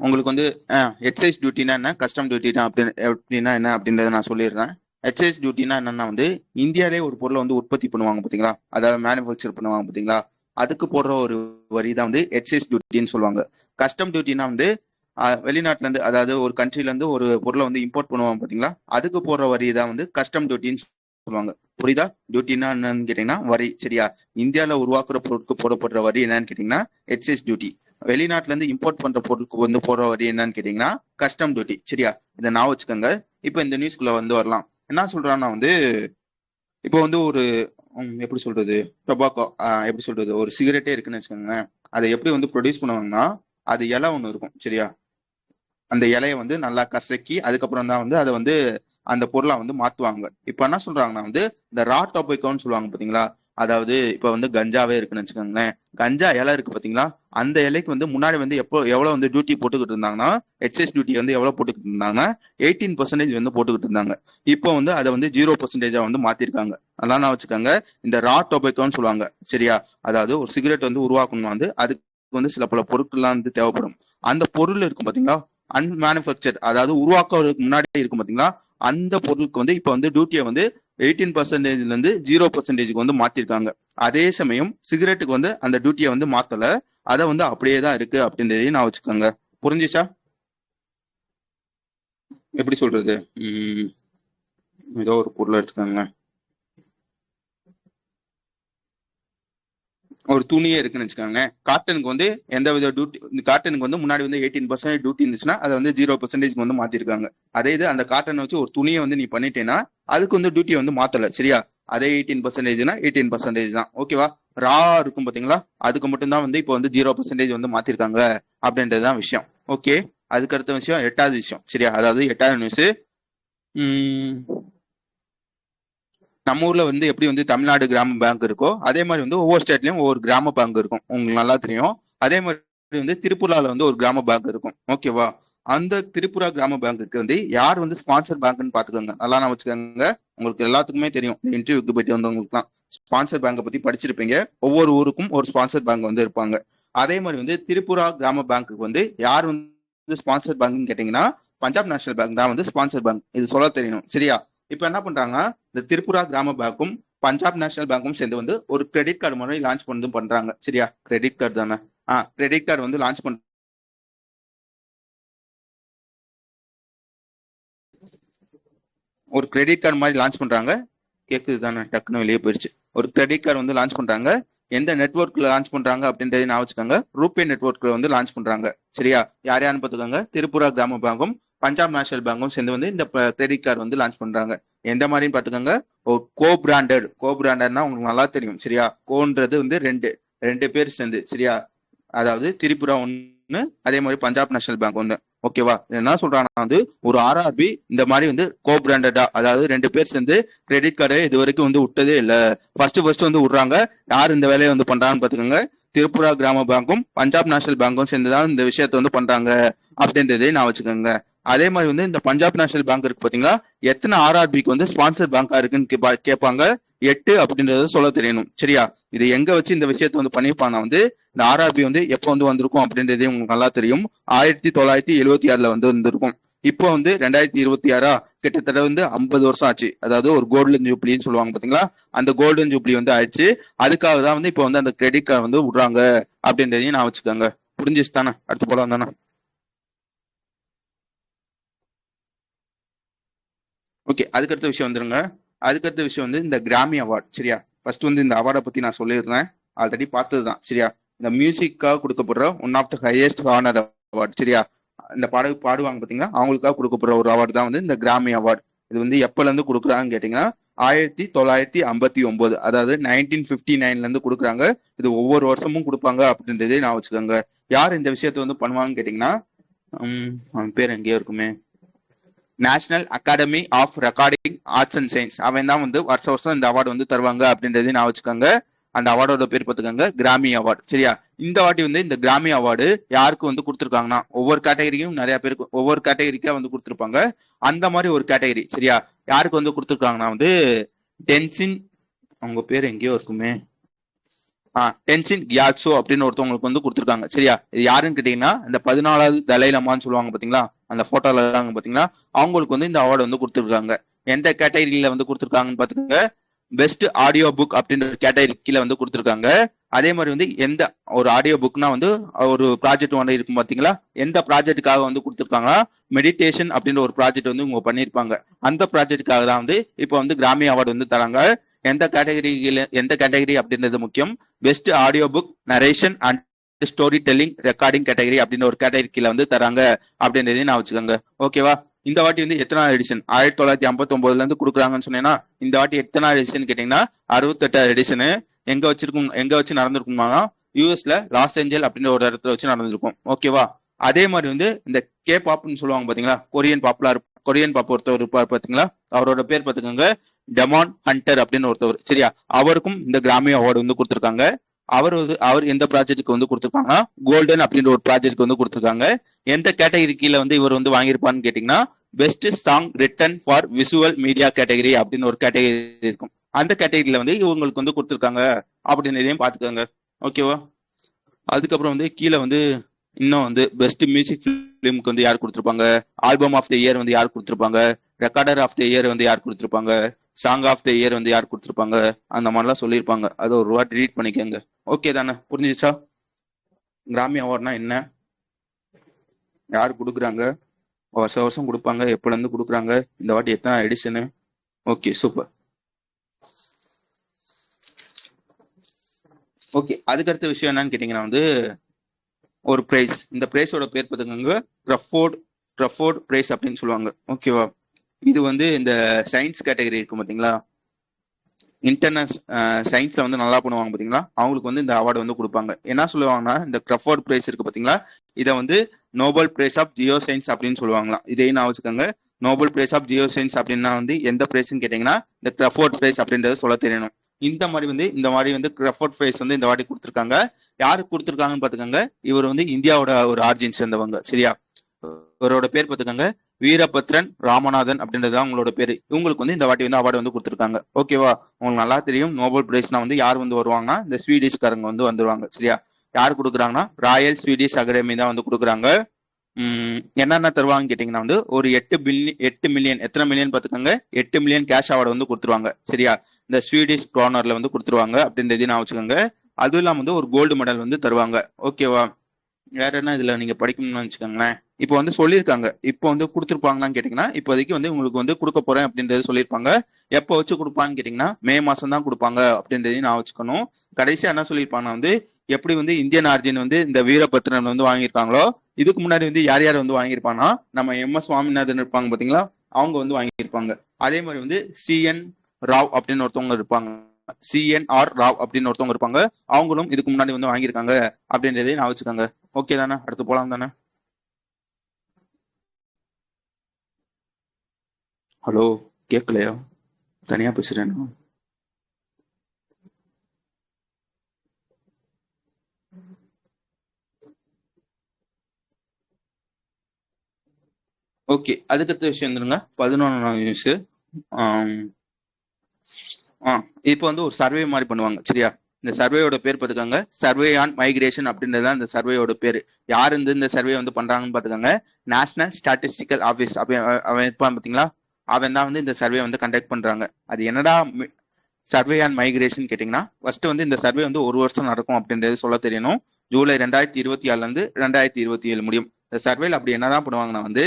உங்களுக்கு வந்து எக்ஸைஸ் டியூட்டினா என்ன, கஸ்டம் டியூட்டினா அப்படின்னா என்ன அப்படின்றத நான் சொல்லிடுறேன். எக்ஸைஸ் டியூட்டினா என்னன்னா வந்து இந்தியாவிலே ஒரு பொருளை வந்து உற்பத்தி பண்ணுவாங்க பாத்தீங்களா, அதாவது மேனுஃபேக்சர் பண்ணுவாங்க பாத்தீங்களா, அதுக்கு போடுற ஒரு வரி தான் வந்து எக்ஸைஸ் டியூட்டின்னு சொல்லுவாங்க. கஸ்டம் டியூட்டினா வந்து வெளிநாட்டுல இருந்து, அதாவது ஒரு கண்ட்ரில இருந்து ஒரு பொருளை வந்து இம்போர்ட் பண்ணுவாங்க பாத்தீங்களா, அதுக்கு போடுற வரி தான் வந்து கஸ்டம் டியூட்டின்னு சொல்லுவாங்க. புரியுதா? டியூட்டினா என்னன்னு கேட்டீங்கன்னா வரி, சரியா? இந்தியாவில உருவாக்குற பொருட்களுக்கு போடப்படுற வரி என்னன்னு கேட்டீங்கன்னா எக்ஸைஸ் டியூட்டி. வெளிநாட்டுல இருந்து இம்போர்ட் பண்ற பொருளுக்கு வந்து போடுற வரி என்னன்னு கேட்டீங்கன்னா கஸ்டம் டியூட்டி, சரியா? இதை நான் வச்சுக்கோங்க. இப்ப இந்த நியூஸ்குள்ள வந்து வரலாம். என்ன சொல்றான்னா வந்து இப்போ வந்து ஒரு எப்படி சொல்றது, டொபாக்கோ, எப்படி சொல்றது, ஒரு சிகரெட்டே இருக்குன்னு வச்சுக்கோங்களேன். அதை எப்படி வந்து ப்ரொடியூஸ் பண்ணுவாங்கன்னா, அது இலை ஒன்று இருக்கும், சரியா? அந்த இலையை வந்து நல்லா கசக்கி அதுக்கப்புறம் தான் வந்து அதை வந்து அந்த பொருளை வந்து மாத்துவாங்க. இப்ப என்ன சொல்றாங்கன்னா வந்து இந்த ரா டொபேக்கோன்னு சொல்லுவாங்க பாத்தீங்களா, அதாவது இப்ப வந்து கஞ்சாவே இருக்குன்னு வச்சுக்கோங்களேன். கஞ்சா இலை இருக்கு பாத்தீங்களா, அந்த இலைக்கு வந்து முன்னாடி வந்து எப்போ எவ்வளவு வந்து டியூட்டி போட்டுக்கிட்டு இருந்தாங்கன்னா, எக்ஸைஸ் டியூட்டி வந்து எவ்வளவு போட்டுக்கிட்டு இருந்தாங்கன்னா 18% வந்து போட்டுக்கிட்டு இருந்தாங்க. இப்போ வந்து அதை வந்து 0% வந்து மாத்திருக்காங்க. அதெல்லாம் நான் வச்சுக்கோங்க. இந்த ரா டொபேக்கோன்னு சொல்லுவாங்க, சரியா? அதாவது ஒரு சிகரெட் வந்து உருவாக்கணும் வந்து அதுக்கு வந்து சில பல பொருட்கள்லாம் வந்து தேவைப்படும். அந்த பொருள் இருக்கும் பாத்தீங்களா, அன்மேனுஃபேக்சர், அதாவது உருவாக்குறதுக்கு முன்னாடி இருக்கும் பாத்தீங்களா, அந்த பொருளுக்கு வந்து இப்ப வந்து டியூட்டியை வந்து 18%ல இருந்து 0%க்கு வந்து மாத்திருக்காங்க. அதே சமயம் சிகரெட்டுக்கு வந்து அந்த டியூட்டியை வந்து மாத்தல, அதை வந்து அப்படியே தான் இருக்கு அப்படின்றதையும் நான் வச்சுக்கோங்க. புரிஞ்சுச்சா? எப்படி சொல்றது, உம் ஏதோ ஒரு பொருளை எடுத்துக்கோங்க. ஒரு துணியே இருக்குன்னு வச்சுக்கோங்க. காட்டனுக்கு வந்து எந்த வித டியூட்டி, இந்த காட்டனுக்கு வந்து முன்னாடி வந்து 18% டியூட்டி இருந்துச்சுன்னா அதை வந்து 0% வந்து மாத்திருக்காங்க. அதே இது அந்த காட்டனை வச்சு ஒரு துணியை வந்து நீ பண்ணிட்டேன்னா அதுக்கு வந்து டியூட்டியை வந்து மாத்தல, சரியா? அதே 18%னா 18% தான், ஓகேவா? ரா இருக்கும் பாத்தீங்களா, அதுக்கு மட்டும் தான் வந்து இப்போ வந்து 0% வந்து மாத்திருக்காங்க அப்படின்றதுதான் விஷயம். ஓகே, அதுக்கு அடுத்த விஷயம் 8வது விஷயம், சரியா? அதாவது 8வது நியூஸ். உம் நம்ம ஊர்ல வந்து எப்படி வந்து தமிழ்நாடு கிராம பேங்க் இருக்கோ அதே மாதிரி வந்து ஒவ்வொரு ஸ்டேட்லயும் ஒவ்வொரு கிராம பேங்க் இருக்கும், உங்களுக்கு நல்லா தெரியும். அதே மாதிரி வந்து திரிபுரால வந்து ஒரு கிராம பேங்க் இருக்கும், ஓகேவா? அந்த திரிபுரா கிராம பேங்க்குக்கு வந்து யார் வந்து ஸ்பான்சர் பேங்க்னு பாத்துக்கோங்க, நல்லா நான் வச்சுக்கோங்க. உங்களுக்கு எல்லாத்துக்குமே தெரியும், இன்டர்வியூக்கு போயிட்டு வந்தவங்களுக்குலாம் ஸ்பான்சர் பேங்கை பத்தி படிச்சிருப்பீங்க. ஒவ்வொரு ஊருக்கும் ஒரு ஸ்பான்சர் பேங்க் வந்து இருப்பாங்க. அதே மாதிரி வந்து திரிபுரா கிராம பேங்க்குக்கு வந்து யார் வந்து ஸ்பான்சர் பேங்க்னு கேட்டீங்கன்னா பஞ்சாப் நேஷனல் பேங்க் தான் வந்து ஸ்பான்சர் பேங்க். இது சொல்ல தெரியணும், சரியா? இப்ப என்ன பண்றாங்க, இந்த திரிபுரா கிராம பேங்க்கும் பஞ்சாப் நேஷனல் பேங்க்கும் சேர்ந்து வந்து ஒரு கிரெடிட் கார்டு மாதிரி லான்ச் பண்ணி பண்றாங்க, சரியா? கிரெடிட் கார்டு தானே? கிரெடிட் கார்டு வந்து லான்ச் பண் ஒரு கிரெடிட் கார்டு மாதிரி லான்ச் பண்றாங்க. கேக்குது தானே? டக்குன்னு வெளியே போயிடுச்சு. ஒரு கிரெடிட் கார்டு வந்து லான்ச் பண்றாங்க. எந்த நெட்ஒர்க்ல லான்ச் பண்றாங்க அப்படின்றத நான் வச்சுக்கோங்க. ரூபே நெட்ஒர்க்ல வந்து லான்ச் பண்றாங்க, சரியா? யார் யாருன்னு பாத்துக்கோங்க. திரிபுரா கிராம பேங்கும் பஞ்சாப் நேஷனல் பேங்கும் சேர்ந்து வந்து இந்த கிரெடிட் கார்டு வந்து லான்ச் பண்றாங்க. எந்த மாதிரின்னு பாத்துக்கோங்க. ஒரு கோ பிராண்டட்னா உங்களுக்கு நல்லா தெரியும், சரியா? கோன்றது வந்து ரெண்டு ரெண்டு பேர் சேர்ந்து, சரியா? அதாவது திரிபுரா ஒண்ணு, அதே மாதிரி பஞ்சாப் நேஷனல் பேங்க் ஒண்ணு, ஓகேவா? என்ன சொல்றாங்கன்னா வந்து ஒரு ஆர்ஆர்பி இந்த மாதிரி வந்து கோ பிராண்டடா, அதாவது ரெண்டு பேர் சேர்ந்து கிரெடிட் கார்டு இது வரைக்கும் வந்து விட்டதே இல்ல. ஃபர்ஸ்ட் வந்து விடுறாங்க. யார் இந்த வேலையை வந்து பண்றாங்கன்னு பாத்துக்கோங்க. திரிபுரா கிராம பேங்க்கும் பஞ்சாப் நேஷனல் பேங்க்கும் சேர்ந்துதான் இந்த விஷயத்த வந்து பண்றாங்க அப்படின்றதே நான் வச்சுக்கோங்க. அதே மாதிரி வந்து இந்த பஞ்சாப் நேஷனல் பேங்க் இருக்கு பாத்தீங்களா, எத்தனை ஆர்ஆர்பிக்கு வந்து ஸ்பான்சர் பேங்கா இருக்குன்னு கேட்பாங்க. 8 அப்படின்றத சொல்ல தெரியணும், சரியா? இது எங்க வச்சு இந்த விஷயத்த வந்து பண்ணிருப்பானா வந்து இந்த ஆர்ஆர்பி வந்து எப்போ வந்து வந்திருக்கும் அப்படின்றதே உங்களுக்கு நல்லா தெரியும். 1976ல வந்து வந்திருக்கும். இப்போ வந்து 2026 கிட்டத்தட்ட வந்து 50 வருஷம் ஆச்சு. அதாவது ஒரு கோல்டன் ஜூப்ளின்னு சொல்லுவாங்க பாத்தீங்களா, அந்த கோல்டன் ஜூப்ளி வந்து ஆயிடுச்சு. அதுக்காக தான் வந்து இப்போ வந்து அந்த கிரெடிட் கார்டு வந்து விடுறாங்க அப்படின்றதையும் நான் வச்சுக்கோங்க. புரிஞ்சிச்சு தானே? அடுத்து போலாம் தானே? ஓகே, அதுக்கடுத்த விஷயம் வந்துருங்க. அதுக்கடுத்த விஷயம் வந்து இந்த கிராமி அவார்ட், சரியா? ஃபர்ஸ்ட் வந்து இந்த அவார்டை பத்தி நான் சொல்லிடுறேன். ஆல்ரெடி பார்த்தது தான், சரியா? இந்த மியூசிக்காக கொடுக்கப்படுற one of the highest honour award. சரியா, இந்த பாடுவாங்க பாத்தீங்களா, அவங்களுக்காக கொடுக்கப்படுற ஒரு அவார்டு தான் வந்து இந்த கிராமி அவார்டு. இது வந்து எப்பல இருந்து கொடுக்குறாங்கன்னு கேட்டீங்கன்னா 1959, அதாவது 1959 இருந்து கொடுக்குறாங்க. இது ஒவ்வொரு வருஷமும் கொடுப்பாங்க அப்படின்றதே நான் வச்சுக்கோங்க. யார் இந்த விஷயத்த வந்து பண்ணுவாங்கன்னு கேட்டீங்கன்னா, அவன் பேர் எங்கேயோ இருக்குமே, national academy of recording arts and science, அவன் தான் வந்து வருஷம் இந்த அவார்டு வந்து தருவாங்க அப்படின்றதையும் நான் வச்சுக்கோங்க. அந்த அவார்டோட பேர் பார்த்துக்கோங்க, கிராமி அவார்டு. சரியா, இந்த வாட்டி வந்து இந்த கிராமி அவார்டு யாருக்கு வந்து கொடுத்துருக்காங்கன்னா, ஒவ்வொரு கேட்டகரிக்கும் நிறைய பேருக்கு ஒவ்வொரு கேட்டகரிக்கா வந்து கொடுத்துருப்பாங்க. அந்த மாதிரி ஒரு கேட்டகரி. சரியா, யாருக்கு வந்து கொடுத்துருக்காங்கன்னா வந்து டென்சின், அவங்க பேர் எங்கேயோ இருக்குமே, டென்சின் கியாட்சோ அப்படின்னு ஒருத்தவங்களுக்கு வந்து கொடுத்துருக்காங்க. சரியா, இது யாருன்னு கேட்டீங்கன்னா இந்த 14வது தலை லமான்னு சொல்லுவாங்க பாத்தீங்களா, அந்த போட்டோல இருக்காங்க பாத்தீங்களா, அவங்களுக்கு வந்து இந்த அவார்டு வந்து கொடுத்துருக்காங்க. எந்த கேட்டகரியில வந்து கொடுத்துருக்காங்கன்னு பாத்துக்கோங்க, பெஸ்ட் ஆடியோ புக் அப்படின்ற கேட்டகரி கீழே வந்து கொடுத்துருக்காங்க. அதே மாதிரி வந்து எந்த ஒரு ஆடியோ புக்னா வந்து ஒரு ப்ராஜெக்ட் ஒன்று இருக்கும் பாத்தீங்களா, எந்த ப்ராஜெக்டுக்காக வந்து கொடுத்துருக்காங்கன்னா மெடிடேஷன் அப்படின்ற ஒரு ப்ராஜெக்ட் வந்து இவங்க பண்ணியிருப்பாங்க. அந்த ப்ராஜெக்டுக்காக தான் வந்து இப்போ வந்து கிராமி அவார்டு வந்து தராங்க. எந்த கேட்டகரி அப்படின்றது முக்கியம். Best audio book narration and story telling recording category அப்படின்னு ஒரு கேட்டகரி கீழே வந்து தராங்க அப்படின்றதையும் நான் வச்சுக்கோங்க. ஓகேவா, இந்த வாட்டி வந்து எத்தனாவது எடிஷன், 1959 இருந்து கொடுக்குறாங்கன்னு சொன்னேன்னா, இந்த வாட்டி எத்தனாவது எடிஷன் கேட்டீங்கன்னா 68வது எடிஷன். எங்க வச்சு நடந்திருக்குமா, யூஎஸ்ல லாஸ் ஏஞ்சல் அப்படின்ற ஒரு இடத்துல வச்சு நடந்திருக்கும். ஓகேவா, அதே மாதிரி வந்து இந்த கே பாப்னு சொல்லுவாங்க பாத்தீங்களா, கொரியன் பாப் ஒருத்தவர் இருப்பார் பாத்தீங்களா, அவரோட பேர் பாத்துக்கோங்க டெமான் ஹண்டர் அப்படின்னு ஒருத்தவர். சரியா, அவருக்கும் இந்த கிராமி அவார்டு வந்து கொடுத்துருக்காங்க. அவர் எந்த ப்ராஜெக்ட்டுக்கு வந்து கொடுத்துருக்காங்கன்னா கோல்டன் அப்படின்ற ஒரு ப்ராஜெக்ட் வந்து கொடுத்துருக்காங்க. எந்த கேட்டகரி கீழே வந்து இவர் வந்து வாங்கியிருப்பான்னு கேட்டீங்கன்னா best song return for visual media category அப்படின்னு ஒரு கேட்டகரி இருக்கும். அந்த கேட்டகரியில வந்து இவங்களுக்கு வந்து கொடுத்துருக்காங்க அப்படின்றதையும் பாத்துக்கோங்க. ஓகேவா, அதுக்கப்புறம் வந்து கீழே வந்து இன்னும் வந்து பெஸ்ட் மியூசிக் ஃபிலிமுக்கு வந்து யார் கொடுத்துருப்பாங்க, ஆல்பம் ஆஃப் த இயர் வந்து யார் கொடுத்துருப்பாங்க, ரெக்கார்டர் ஆஃப் த இயர் வந்து யார் கொடுத்துருப்பாங்க, சாங் ஆஃப் த இயர் வந்து யார் கொடுத்துருப்பாங்க, அந்த மாதிரிலாம் சொல்லியிருப்பாங்க. அதை ஒரு வாட்டி ரீட் பண்ணிக்கோங்க. ஓகே தானே, புரிஞ்சிச்சா? கிராமி அவார்ட்னா என்ன, யார் கொடுக்குறாங்க, வருஷம் கொடுப்பாங்க, எப்பல இருந்து கொடுக்குறாங்க, இந்த வாட்டி எத்தனை எடிஷனு. Okay, super. ஓகே, அதுக்கடுத்த விஷயம் என்னன்னு கேட்டீங்கன்னா வந்து ஒரு பிரைஸ். இந்த பிரைஸோட பேர் பார்த்துக்கோங்க க்ரஃபோர்ட் பிரைஸ் அப்படின்னு சொல்லுவாங்க. ஓகேவா, இது வந்து இந்த சயின்ஸ் கேட்டகரி இருக்கும் பாத்தீங்களா, சயின்ஸ்ல வந்து நல்லா பண்ணுவாங்க பாத்தீங்களா, அவங்களுக்கு வந்து இந்த அவார்டு வந்து கொடுப்பாங்க. என்ன சொல்லுவாங்கன்னா, இந்த க்ரஃபோர்ட் பிரைஸ் இருக்கு பாத்தீங்களா, இதை வந்து Nobel prize of geo science அப்படின்னு சொல்லுவாங்களாம். இதையும் நான் வச்சுக்கோங்க, Nobel prize of geo science அப்படின்னா வந்து எந்த பிரைஸ்ன்னு கேட்டீங்கன்னா இந்த க்ரஃபோர்ட் பிரைஸ் அப்படின்றத சொல்ல தெரியணும். இந்த மாதிரி வந்து க்ரஃபோர்ட் பிரைஸ் வந்து இந்த வாட்டி கொடுத்துருக்காங்க. யாருக்கு கொடுத்துருக்காங்கன்னு பாத்துக்கோங்க, இவர் வந்து இந்தியாவோட ஒரு ஆர்ஜின் சேர்ந்தவங்க. சரியா, இவரோட பேர் பாத்துக்கோங்க வீரபத்ரன் ராமநாதன் அப்படின்றது அவங்களோட பேரு. இவங்களுக்கு வந்து இந்த வாட்டி வந்து அவார்டு வந்து கொடுத்துருக்காங்க. ஓகேவா, உங்களுக்கு நல்லா தெரியும் நோபல் பிரைஸ்னா வந்து யார் வந்து வருவாங்கன்னா இந்த ஸ்வீடிஷ்காரங்க வந்து வந்துருவாங்க. சரியா, யார் கொடுக்குறாங்கன்னா ராயல் ஸ்வீடிஷ் அகாடமி தான் வந்து கொடுக்குறாங்க. என்னென்ன தருவாங்கன்னு கேட்டீங்கன்னா வந்து ஒரு 8 மில்லியன், எத்தனை மில்லியன் பாத்துக்கோங்க, 8 மில்லியன் கேஷ் அவார்டு வந்து கொடுத்துருவாங்க. சரியா, இந்த ஸ்வீடிஷ் க்ரோனர்ல வந்து கொடுத்துருவாங்க அப்படின்றதையும் நான் வச்சுக்கோங்க. அதுவும் இல்லாம வந்து ஒரு கோல்டு மெடல் வந்து தருவாங்க. ஓகேவா, வேற என்ன இதுல நீங்க படிக்கணும்னு வச்சுக்கோங்களேன். இப்போ வந்து சொல்லியிருக்காங்க, இப்போ வந்து கொடுத்துருப்பாங்களான்னு கேட்டீங்கன்னா இப்போதைக்கு வந்து உங்களுக்கு வந்து கொடுக்க போறேன் அப்படின்றது சொல்லியிருப்பாங்க. எப்போ வச்சு கொடுப்பான்னு கேட்டீங்கன்னா மே மாசம் தான் கொடுப்பாங்க அப்படின்றதையும் நான் வச்சுக்கணும். கடைசியா என்ன சொல்லியிருப்பாங்கன்னா வந்து எப்படி வந்து இந்தியன் ஆர்ஜின் வந்து இந்த வீரபத்ரன் வந்து வாங்கியிருக்காங்களோ, இதுக்கு முன்னாடி வந்து யார் யார் வந்து வாங்கியிருப்பாங்கன்னா நம்ம MS சுவாமிநாதன் இருப்பாங்க பாத்தீங்களா, அவங்க வந்து வாங்கியிருப்பாங்க. அதே மாதிரி வந்து CN ராவ் அப்படின்னு ஒருத்தவங்க இருப்பாங்க, CNR ராவ் அப்படின்னு ஒருத்தவங்க இருப்பாங்க, அவங்களும் இதுக்கு முன்னாடி வந்து வாங்கியிருக்காங்க அப்படின்றதையும் நான் வச்சுக்கோங்க. ஓகே தானே, அடுத்து போலாம் தானே? ஹலோ, கேட்கலையா? தனியா பேசுறேன். ஓகே, அதுக்கடுத்த விஷயம் வந்துருங்க 11வது நியூஸ். இப்போ வந்து ஒரு சர்வே மாதிரி பண்ணுவாங்க. சரியா, இந்த சர்வேயோட பேர் பார்த்துக்கோங்க சர்வே ஆன் மைக்ரேஷன் அப்படின்றது தான் இந்த சர்வேயோட பேர். யார் இந்த சர்வே வந்து பண்றாங்கன்னு பார்த்துக்கோங்க, நேஷனல் ஸ்டாட்டிஸ்டிக்கல் ஆஃபீஸ் அவன் இருப்பான் பாத்தீங்களா, அவன் தான் வந்து இந்த சர்வே வந்து கண்டக்ட் பண்றாங்க. அது என்னடா சர்வே ஆன் மைக்ரேஷன் கேட்டீங்கன்னா ஃபர்ஸ்ட் வந்து இந்த சர்வே வந்து ஒரு வருஷம் நடக்கும் அப்படின்றது சொல்ல தெரியணும். ஜூலை 2024 இருந்து 2027 முடியும். இந்த சர்வேல அப்படி என்னதான் பண்ணுவாங்கன்னா வந்து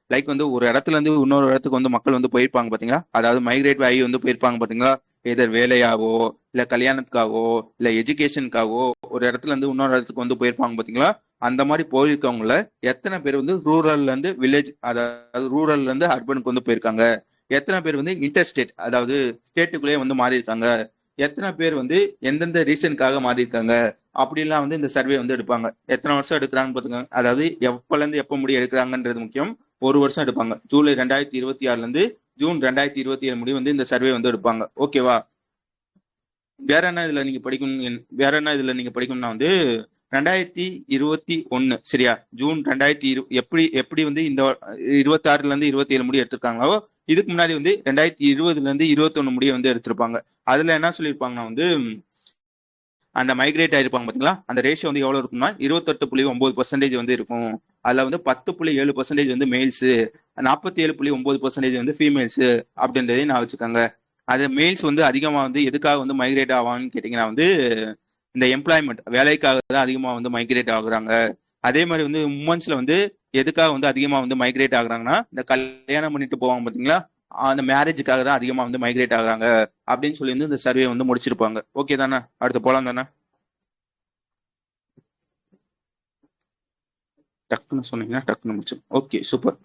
லைக் வந்து ஒரு இடத்துல இருந்து இன்னொரு இடத்துக்கு வந்து மக்கள் வந்து போயிருப்பாங்க பாத்தீங்களா, அதாவது மைக்ரேட் ஆகி வந்து போயிருப்பாங்க பாத்தீங்களா, எதர் வேலையாவோ இல்ல கல்யாணத்துக்காகவோ இல்ல எஜுகேஷனுக்காகவோ ஒரு இடத்துல இருந்து இன்னொரு இடத்துக்கு வந்து போயிருப்பாங்க பாத்தீங்களா. அந்த மாதிரி போயிருக்கவங்கள எத்தனை பேர் வந்து ரூரல்ல இருந்து வில்லேஜ், அதாவது ரூரல்ல இருந்து அர்பனுக்கு வந்து போயிருக்காங்க, எத்தனை பேர் வந்து இன்டர்ஸ்டேட் அதாவது ஸ்டேட்டுக்குள்ளேயே வந்து மாறி இருக்காங்க, எத்தனை பேர் வந்து எந்தெந்த ரீசனுக்காக மாறி இருக்காங்க அப்படிலாம் வந்து இந்த சர்வே வந்து எடுப்பாங்க. எத்தனை வருஷம் எடுக்கிறாங்கன்னு பாத்துக்கோங்க. அதாவது எப்பல இருந்து எப்ப முடிய எடுக்கிறாங்கன்றது முக்கியம். ஒரு வருஷம் எடுப்பாங்க. ஜூலை 2026 இருந்து ஜூன் 2027 முடிவு வந்து இந்த சர்வே வந்து எடுப்பாங்க. ஓகேவா. வேற என்ன இதுல நீங்க படிக்கணும், வேற என்ன இதுல நீங்க படிக்கணும்னா வந்து 2021 சரியா, ஜூன் 2020 எப்படி எப்படி வந்து இந்த 26 இருந்து 27 முடி எடுத்திருக்காங்களோ இதுக்கு முன்னாடி வந்து 2020 இருந்து 21 முடிய வந்து எடுத்திருப்பாங்க. அதுல என்ன சொல்லியிருப்பாங்கன்னா வந்து அந்த மைக்ரேட் ஆயிருப்பாங்க பாத்தீங்களா, அந்த ரேஷியோ வந்து எவ்வளவு இருக்கும்னா 28.9% வந்து இருக்கும். அதுல வந்து 10.7% வந்து மெயில்ஸ், 47.9% வந்து ஃபீமேல்ஸ் அப்படின்றதையும் நான் வச்சுக்கோங்க. அது மெயில்ஸ் வந்து அதிகமா வந்து எதுக்காக வந்து மைக்ரேட் ஆவாங்கன்னு கேட்டீங்கன்னா வந்து இந்த எம்ப்ளாய்மெண்ட் வேலைக்காக தான் அதிகமா வந்து மைக்ரேட் ஆகுறாங்க. அதே மாதிரி வந்து உமன்ஸ்ல வந்து எதுக்காக வந்து அதிகமா வந்து மைக்ரேட் ஆகுறாங்கன்னா இந்த கல்யாணம் பண்ணிட்டு போவாங்க பாத்தீங்களா, அந்த மேரேஜுக்காக தான் அதிகமா வந்து மைக்ரேட் ஆகுறாங்க அப்படின்னு சொல்லி வந்து இந்த சர்வே வந்து முடிச்சிருப்பாங்க. ஓகே தானே, அடுத்து போலாம் தானே. டக்குன்னு சொன்னீங்கன்னா டக்குன்னு முடிச்சு. Okay super.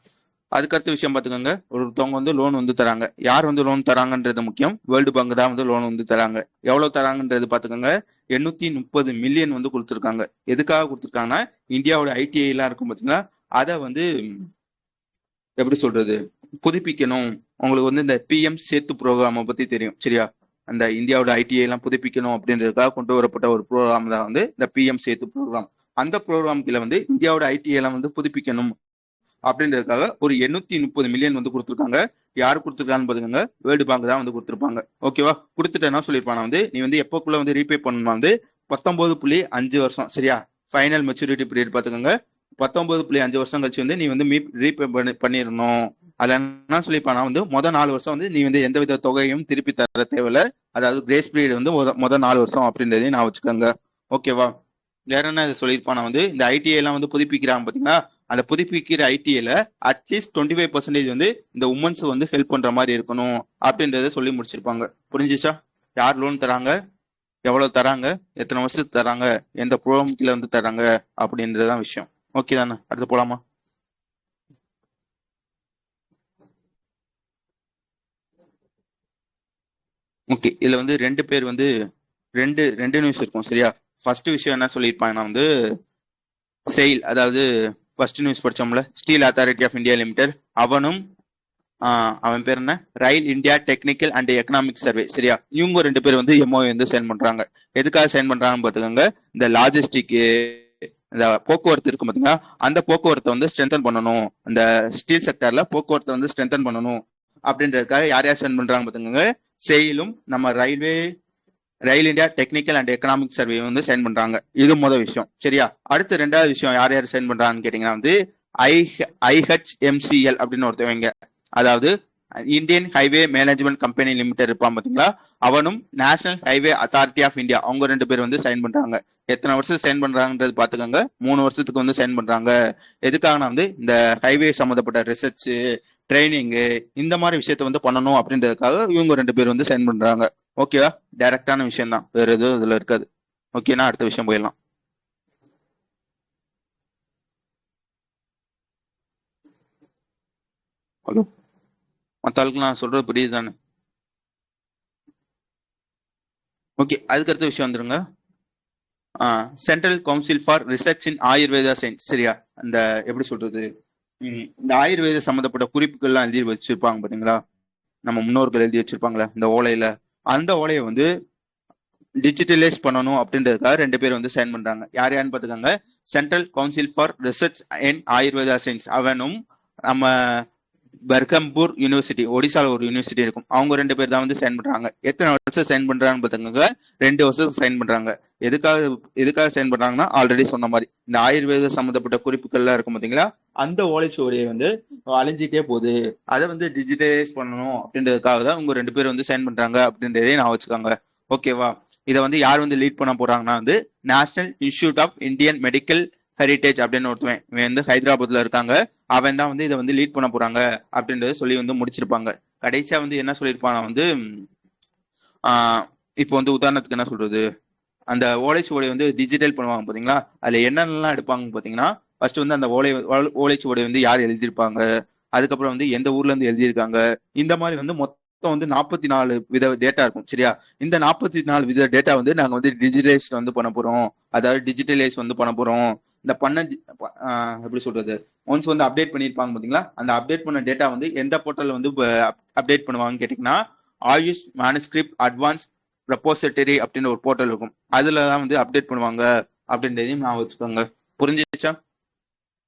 அதுக்கடுத்த விஷயம் பாத்துக்கோங்க, ஒருத்தவங்க வந்து லோன் வந்து தராங்க. யார் வந்து லோன் தராங்கன்றது முக்கியம். வேர்ல்டு பேங்க் தான் வந்து லோன் வந்து தராங்க. எவ்வளவு தராங்கன்றது பாத்துக்கோங்க. 830 மில்லியன் வந்து கொடுத்துருக்காங்க. எதுக்காக கொடுத்துருக்காங்கன்னா இந்தியாவோட ஐடிஐ எல்லாம் இருக்கும் பாத்தீங்களா, அதை வந்து எப்படி சொல்றது புதுப்பிக்கணும். உங்களுக்கு வந்து இந்த பிஎம் சேத்து ப்ரோக்ராமை பத்தி தெரியும் சரியா. அந்த இந்தியாவோட ஐடிஐ எல்லாம் புதுப்பிக்கணும் அப்படின்றதுக்காக கொண்டு வரப்பட்ட ஒரு ப்ரோக்ராம் தான் வந்து இந்த பிஎம் சேத்து ப்ரோக்ராம். அந்த ப்ரோக்ராம் கீழே வந்து இந்தியாவோட ஐடிஐ எல்லாம் வந்து புதுப்பிக்கணும் அப்படின்றதுக்காக ஒரு 830 மில்லியன் வந்து கொடுத்துருக்காங்க. யாரு கொடுத்துருக்கான்னு பாத்துக்கோங்க, வேர்ல்டு பேங்க் தான் வந்து கொடுத்துருப்பாங்க. ஓகேவா. கொடுத்துட்டு என்ன சொல்லியிருப்பானா வந்து நீ வந்து எப்போக்குள்ள வந்து ரீபே பண்ணணும்னா வந்து 19.5 வருஷம் சரியா. ஃபைனல் மெச்சூரிட்டி பீரியட் பாத்துக்கோங்க. 19.5 வருஷம் கழிச்சு வந்து நீ வந்து ரீபே பண்ணிடணும். அதுல என்ன சொல்லியிருப்பானா வந்து மொதல் 4 வருஷம் வந்து நீ வந்து எந்தவித தொகையும் திருப்பி தர தேவையில்ல. அதாவது கிரேஸ் பீரியட் வந்து மொதல் 4 வருஷம் அப்படின்றதையும் நான் வச்சுக்கோங்க. ஓகேவா. வேற என்ன சொல்லியிருப்பானா வந்து இந்த ஐடிஐ எல்லாம் வந்து புதுப்பிக்கிறாங்க பாத்தீங்களா, அந்த புதுப்பிக்கிற ஐடிஐல அட்லீஸ்ட் 25% வந்து இந்த உமன்ஸ் வந்து ஹெல்ப் பண்ற மாதிரி இருக்கணும் அப்படின்றத சொல்லி முடிச்சிருப்பாங்க. புரிஞ்சுச்சா. யார் லோன் தராங்க, எவ்வளவு தராங்க, எத்தனை வருஷத்துக்கு தராங்க, எந்த ப்ரோக்ராம் கீழ வந்து தராங்க அப்படின்றதுதான் விஷயம். ஓகே தானே, அடுத்து போலாமா. ஓகே, இதுல வந்து ரெண்டு பேர் வந்து ரெண்டு ரெண்டு நியூஸ் இருக்கும் சரியா. ஃபர்ஸ்ட் விஷயம் என்ன சொல்லியிருப்பாங்கன்னா வந்து செயில், அதாவது ஃபர்ஸ்ட் நியூஸ் படிச்சோம்ல, steel authority of India limited அவனும் அவன் பேர் என்ன, rail India technical and economic survey சரியா, இவங்க ரெண்டு பேர் வந்து எம்ஓ வந்து சைன் பண்றாங்க. எதுக்காக சைன் பண்றாங்கன்னு பாத்துக்கோங்க. இந்த லாஜிஸ்டிக், இந்த போக்குவரத்து இருக்கும் பாத்தீங்களா, அந்த போக்குவரத்தை வந்து ஸ்ட்ரென்தன் பண்ணணும், அந்த ஸ்டீல் செக்டர்ல போக்குவரத்தை வந்து ஸ்ட்ரென்தன் பண்ணணும் அப்படின்றதுக்காக யார் யார் சைன் பண்றாங்க பாத்துக்கோங்க. செயிலும் நம்ம rail India technical and economic survey வந்து சைன் பண்றாங்க. இது முதல் விஷயம் சரியா. அடுத்து ரெண்டாவது விஷயம் யார் யார் சைன் பண்றாங்கன்னு கேட்டீங்கன்னா வந்து IHMCL அப்படின்னு ஒருத்தவங்க, அதாவது Indian highway management company limited இருப்பான் பாத்தீங்களா, அவனும் national highway authority of India அவங்க ரெண்டு பேர் வந்து சைன் பண்றாங்க. எத்தனை வருஷம் சைன் பண்றாங்கன்றது பாத்துக்கோங்க. 3 வருஷத்துக்கு வந்து சைன் பண்றாங்க. எதுக்காகனா வந்து இந்த ஹைவே சம்மந்தப்பட்ட ரிசர்ச், ட்ரைனிங், இந்த மாதிரி விஷயத்த வந்து பண்ணணும் அப்படின்றதுக்காக இவங்க ரெண்டு பேர் வந்து சைன் பண்றாங்க. ஓகேவா. டைரக்டான விஷயம் தான், வேற எதுவும் இதுல இருக்காது. ஓகேனா, அடுத்த விஷயம் போயிடலாம். ஹலோ, மற்ற ஆளுக்கு நான் சொல்றது புரியுது தானே. ஓகே, அதுக்கு அடுத்த விஷயம் வந்துருங்க. Central council for research in Ayurveda science சரியா. அந்த எப்படி சொல்றது, இந்த ஆயுர்வேத சம்பந்தப்பட்ட குறிப்புகள்லாம் எழுதி வச்சிருப்பாங்க பாத்தீங்களா, நம்ம முன்னோர்கள் எழுதி வச்சிருப்பாங்களே இந்த ஓலையில, அந்த ஓலையை வந்து டிஜிட்டலைஸ் பண்ணணும் அப்படின்றதுக்காக ரெண்டு பேர் வந்து சைன் பண்றாங்க. யார் யாருன்னு பாத்துக்காங்க. Central council for research in Ayurveda science அவனும் நம்ம பர்கம்பூர் யூனிவர்சிட்டி, ஒடிசால ஒரு யூனிவர்சிட்டி இருக்கும், அவங்க ரெண்டு பேர் தான் வந்து சைன் பண்றாங்க. எத்தனை வருஷம் சைன் பண்றாங்கன்னு பாத்துக்கோங்க. 2 வருஷத்துக்கு சைன் பண்றாங்க. எதுக்காக சைன் பண்றாங்கன்னா ஆல்ரெடி சொன்ன மாதிரி இந்த ஆயுர்வேத சம்பந்தப்பட்ட குறிப்புகள்லாம் இருக்கும் பாத்தீங்களா, அந்த ஓலைச்சுவடியை வந்து அழிஞ்சிட்டே போகுது, அதை வந்து டிஜிட்டலைஸ் பண்ணணும் அப்படின்றதுக்காக தான் உங்க ரெண்டு பேரும் வந்து சைன் பண்றாங்க அப்படின்றதையும் நான் வச்சுக்கோங்க. ஓகேவா. இதை வந்து யார் வந்து லீட் பண்ண போறாங்கன்னா வந்து national institute of Indian medical heritage அப்படின்னு ஒருத்தவன் வந்து ஹைதராபாத்ல இருக்காங்க. அவன் தான் வந்து இதை வந்து லீட் பண்ண போறாங்க அப்படின்றத சொல்லி வந்து முடிச்சிருப்பாங்க. கடைசியா வந்து என்ன சொல்லியிருப்பானா வந்து இப்போ வந்து உதாரணத்துக்கு என்ன சொல்றது, அந்த ஓலைச்சுவடி வந்து டிஜிட்டல் பண்ணுவாங்க பாத்தீங்களா, அதுல என்னென்னலாம் எடுப்பாங்க பாத்தீங்கன்னா, ஃபர்ஸ்ட் வந்து அந்த ஓலைச்சுவடி வந்து யார் எழுதியிருப்பாங்க, அதுக்கப்புறம் வந்து எந்த ஊர்ல இருந்து எழுதியிருக்காங்க, இந்த மாதிரி வந்து மொத்தம் வந்து 44 வித டேட்டா இருக்கும் சரியா. இந்த 44 வித டேட்டா வந்து நாங்க வந்து டிஜிட்டலைஸ் வந்து பண்ண போறோம், அதாவது டிஜிட்டலைஸ் வந்து பண்ண போறோம். இந்த பண்ண எப்படி சொல்றது, ஒன்ஸ் வந்து அப்டேட் பண்ணியிருப்பாங்க பாத்தீங்களா, அந்த அப்டேட் பண்ண டேட்டா வந்து எந்த போர்ட்டல் வந்து அப்டேட் பண்ணுவாங்கன்னு கேட்டீங்கன்னா, ஆயுஷ் மேனுஸ்கிரிப்ட் அட்வான்ஸ் ரெப்போசிட்டரி அப்படின்னு ஒரு போர்ட்டல் இருக்கும், அதுல தான் வந்து அப்டேட் பண்ணுவாங்க அப்படின்றதையும் நான் வச்சுக்கோங்க. புரிஞ்சிச்சா?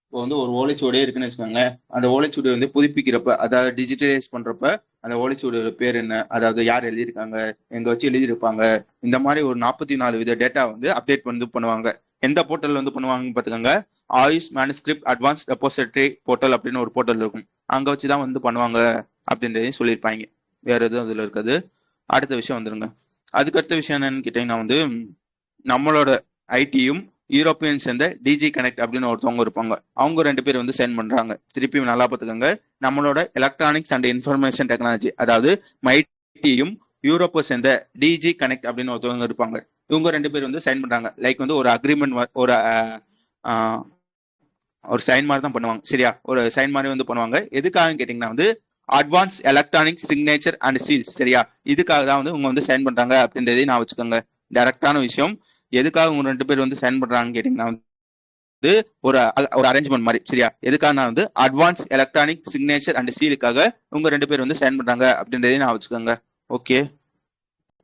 இப்போ வந்து ஒரு ஓலைச்சுவடியே இருக்குன்னு வச்சுக்கோங்களேன், அந்த ஓலைச்சுவடி வந்து புதுப்பிக்கிறப்ப, அதாவது டிஜிட்டலைஸ் பண்றப்ப அந்த ஓலைச்சுவடியோட பேர் என்ன, அதாவது யார் எழுதியிருக்காங்க, எங்க வச்சு எழுதியிருப்பாங்க, இந்த மாதிரி ஒரு 44 வித டேட்டா வந்து அப்டேட் வந்து பண்ணுவாங்க. எந்த போர்ட்டல் வந்து பண்ணுவாங்கன்னு பார்த்துக்கோங்க, AYUSH manuscript advance repository portal அப்படின்னு ஒரு போர்ட்டல் இருக்கும், அங்க வச்சுதான் வந்து பண்ணுவாங்க அப்படின்றதையும் சொல்லியிருப்பாங்க. வேற எதுவும் அதுல இருக்காது. அடுத்த விஷயம் வந்துருங்க. அதுக்கு அடுத்த விஷயம் என்னன்னு கேட்டீங்கன்னா வந்து, நம்மளோட ஐடியும் யூரோப்பியன் சேர்ந்த டிஜி கனெக்ட் அப்படின்னு ஒருத்தவங்க இருப்பாங்க, அவங்க 2 பேர் வந்து சைன் பண்றாங்க. திருப்பி நல்லா பார்த்துக்கோங்க, நம்மளோட எலக்ட்ரானிக்ஸ் அண்ட் இன்ஃபர்மேஷன் டெக்னாலஜி, அதாவது மைடியும் யூரோப்பை சேர்ந்த டிஜி கனெக்ட் அப்படின்னு ஒருத்தவங்க இருப்பாங்க, இவங்க 2 பேர் வந்து சைன் பண்றாங்க. லைக் வந்து ஒரு அக்ரிமெண்ட், ஒரு சைன் மாதிரி தான் பண்ணுவாங்க சரியா, ஒரு சைன் மாதிரி வந்து பண்ணுவாங்க. எதுக்காக கேட்டீங்கன்னா வந்து advance electronic signature and seals சரியா, இதுக்காக தான் வந்து உங்க வந்து சைன் பண்றாங்க அப்படின்றதையும் நான் வச்சுக்கோங்க. டைரக்டான விஷயம், எதுக்காக உங்க 2 பேர் வந்து சைன் பண்றாங்கன்னு கேட்டீங்கன்னா வந்து ஒரு ஒரு அரேஞ்ச்மெண்ட் மாதிரி சரியா, எதுக்காக வந்து அட்வான்ஸ் எலக்ட்ரானிக் சிக்னேச்சர் அண்ட் சீலுக்காக உங்க 2 பேர் வந்து சைன் பண்றாங்க அப்படின்றதையும் நான் வச்சுக்கோங்க. ஓகே,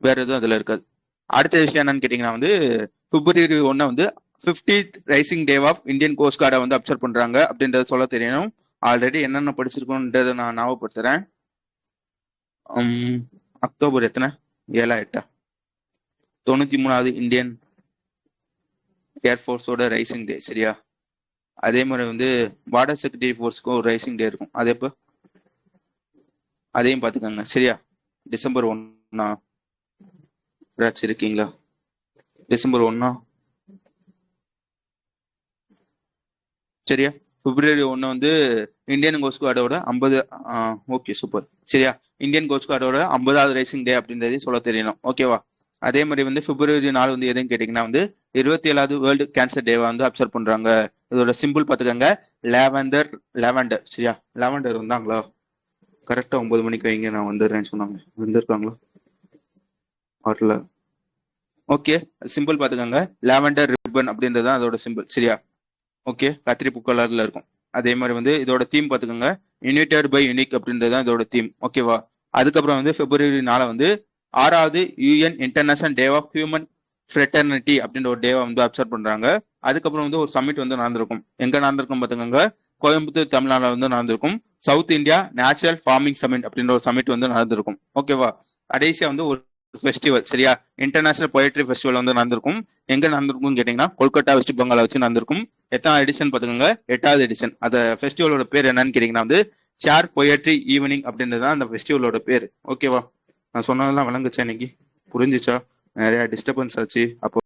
வேற எதுவும் அதுல இருக்காது. அடுத்த விஷயம் என்னன்னு கேட்டீங்கன்னா வந்து பிப்ரவரி 1 வந்து 50th raising day of Indian coast கார்டை வந்து அப்சர்வ் பண்றாங்க அப்படின்றத சொல்ல தெரியணும். ஆல்ரெடி என்னென்ன படிச்சிருக்கோன்றதை நான் ஞாபகப்படுத்துறேன். அக்டோபர் எத்தனை, 7 8 93வது இந்தியன் ஏர்ஃபோர்ஸோட ரைசிங் டே சரியா. அதே மாதிரி வந்து பார்டர் செக்யூரிட்டி ஃபோர்ஸ்க்கும் ஒரு ரைசிங் டே இருக்கும், அதே இப்போ அதையும் பார்த்துக்கோங்க சரியா. டிசம்பர் 1 யாராச்சும் இருக்கீங்களா? டிசம்பர் 1 சரியா. பிப்ரவரி 1 வந்து இந்தியன் கோஸ்ட் கார்டோட 50. ஓகே சூப்பர் சரியா. இந்தியன் கோஸ்ட் கார்டோட 50வது ரைசிங் டே அப்படின்றதையும் சொல்ல தெரியணும், ஓகேவா. அதே மாதிரி வந்து பிப்ரவரி 4 வந்து எதுன்னு கேட்டீங்கன்னா வந்து 27வது வேர்ல்டு கேன்சர் டேவை வந்து அப்சர்வ் பண்றாங்க. இதோட சிம்பிள் பார்த்துக்கோங்க, லேவண்டர் சரியா. லேவண்டர் வந்தாங்களா? கரெக்டா 9 மணிக்கு வைங்க, நான் வந்துடுறேன்னு சொன்னாங்க, வந்திருக்காங்களா? வரல. ஓகே, சிம்பிள் பார்த்துக்கோங்க, லேவண்டர் ரிப்பன் அப்படின்றது தான் அதோட சிம்பிள் சரியா. ஓகே, கத்திரிப்பூ கலர்ல இருக்கும். அதே மாதிரி வந்து இதோட தீம் பார்த்துக்கோங்க, யுனைடெட் பை யூனிக் அப்படின்றது தான் இதோட தீம், ஓகேவா. அதுக்கப்புறம் வந்து பிப்ரவரி 4 வந்து 6வது UN international day of human fraternity அப்படின்ற ஒரு டேவை வந்து அப்சர்வ் பண்றாங்க. அதுக்கப்புறம் வந்து ஒரு சமிட் வந்து நடந்திருக்கும், எங்க நடந்திருக்கும் பார்த்துக்கோங்க, கோயம்புத்தூர் தமிழ்நாடுல வந்து நடந்திருக்கும். South India natural farming summit அப்படின்ற ஒரு சமிட் வந்து நடந்திருக்கும், ஓகேவா. கடைசியா வந்து ஒரு ஃபெஸ்டிவல் சரியா, இன்டர்நேஷனல் பொயட்ரி ஃபெஸ்டிவல் வந்து நடந்திருக்கும். எங்க நடந்திருக்கும் கேட்டீங்கன்னா கொல்கத்தா வெஸ்ட் பெங்கால வச்சு நடந்திருக்கும். எத்தனை எடிஷன் பார்த்துக்கோங்க, 8வது எடிஷன். அந்த ஃபெஸ்டிவலோட பேர் என்னன்னு கேட்டீங்கன்னா வந்து ஷேர் பொயட்ரி ஈவினிங் அப்படின்றது தான் அந்த ஃபெஸ்டிவலோட பேர், ஓகேவா. நான் சொன்னதெல்லாம் விளங்குச்சா இன்னைக்கு, புரிஞ்சிச்சா? நிறைய டிஸ்டர்பன்ஸ் ஆச்சு அப்போ.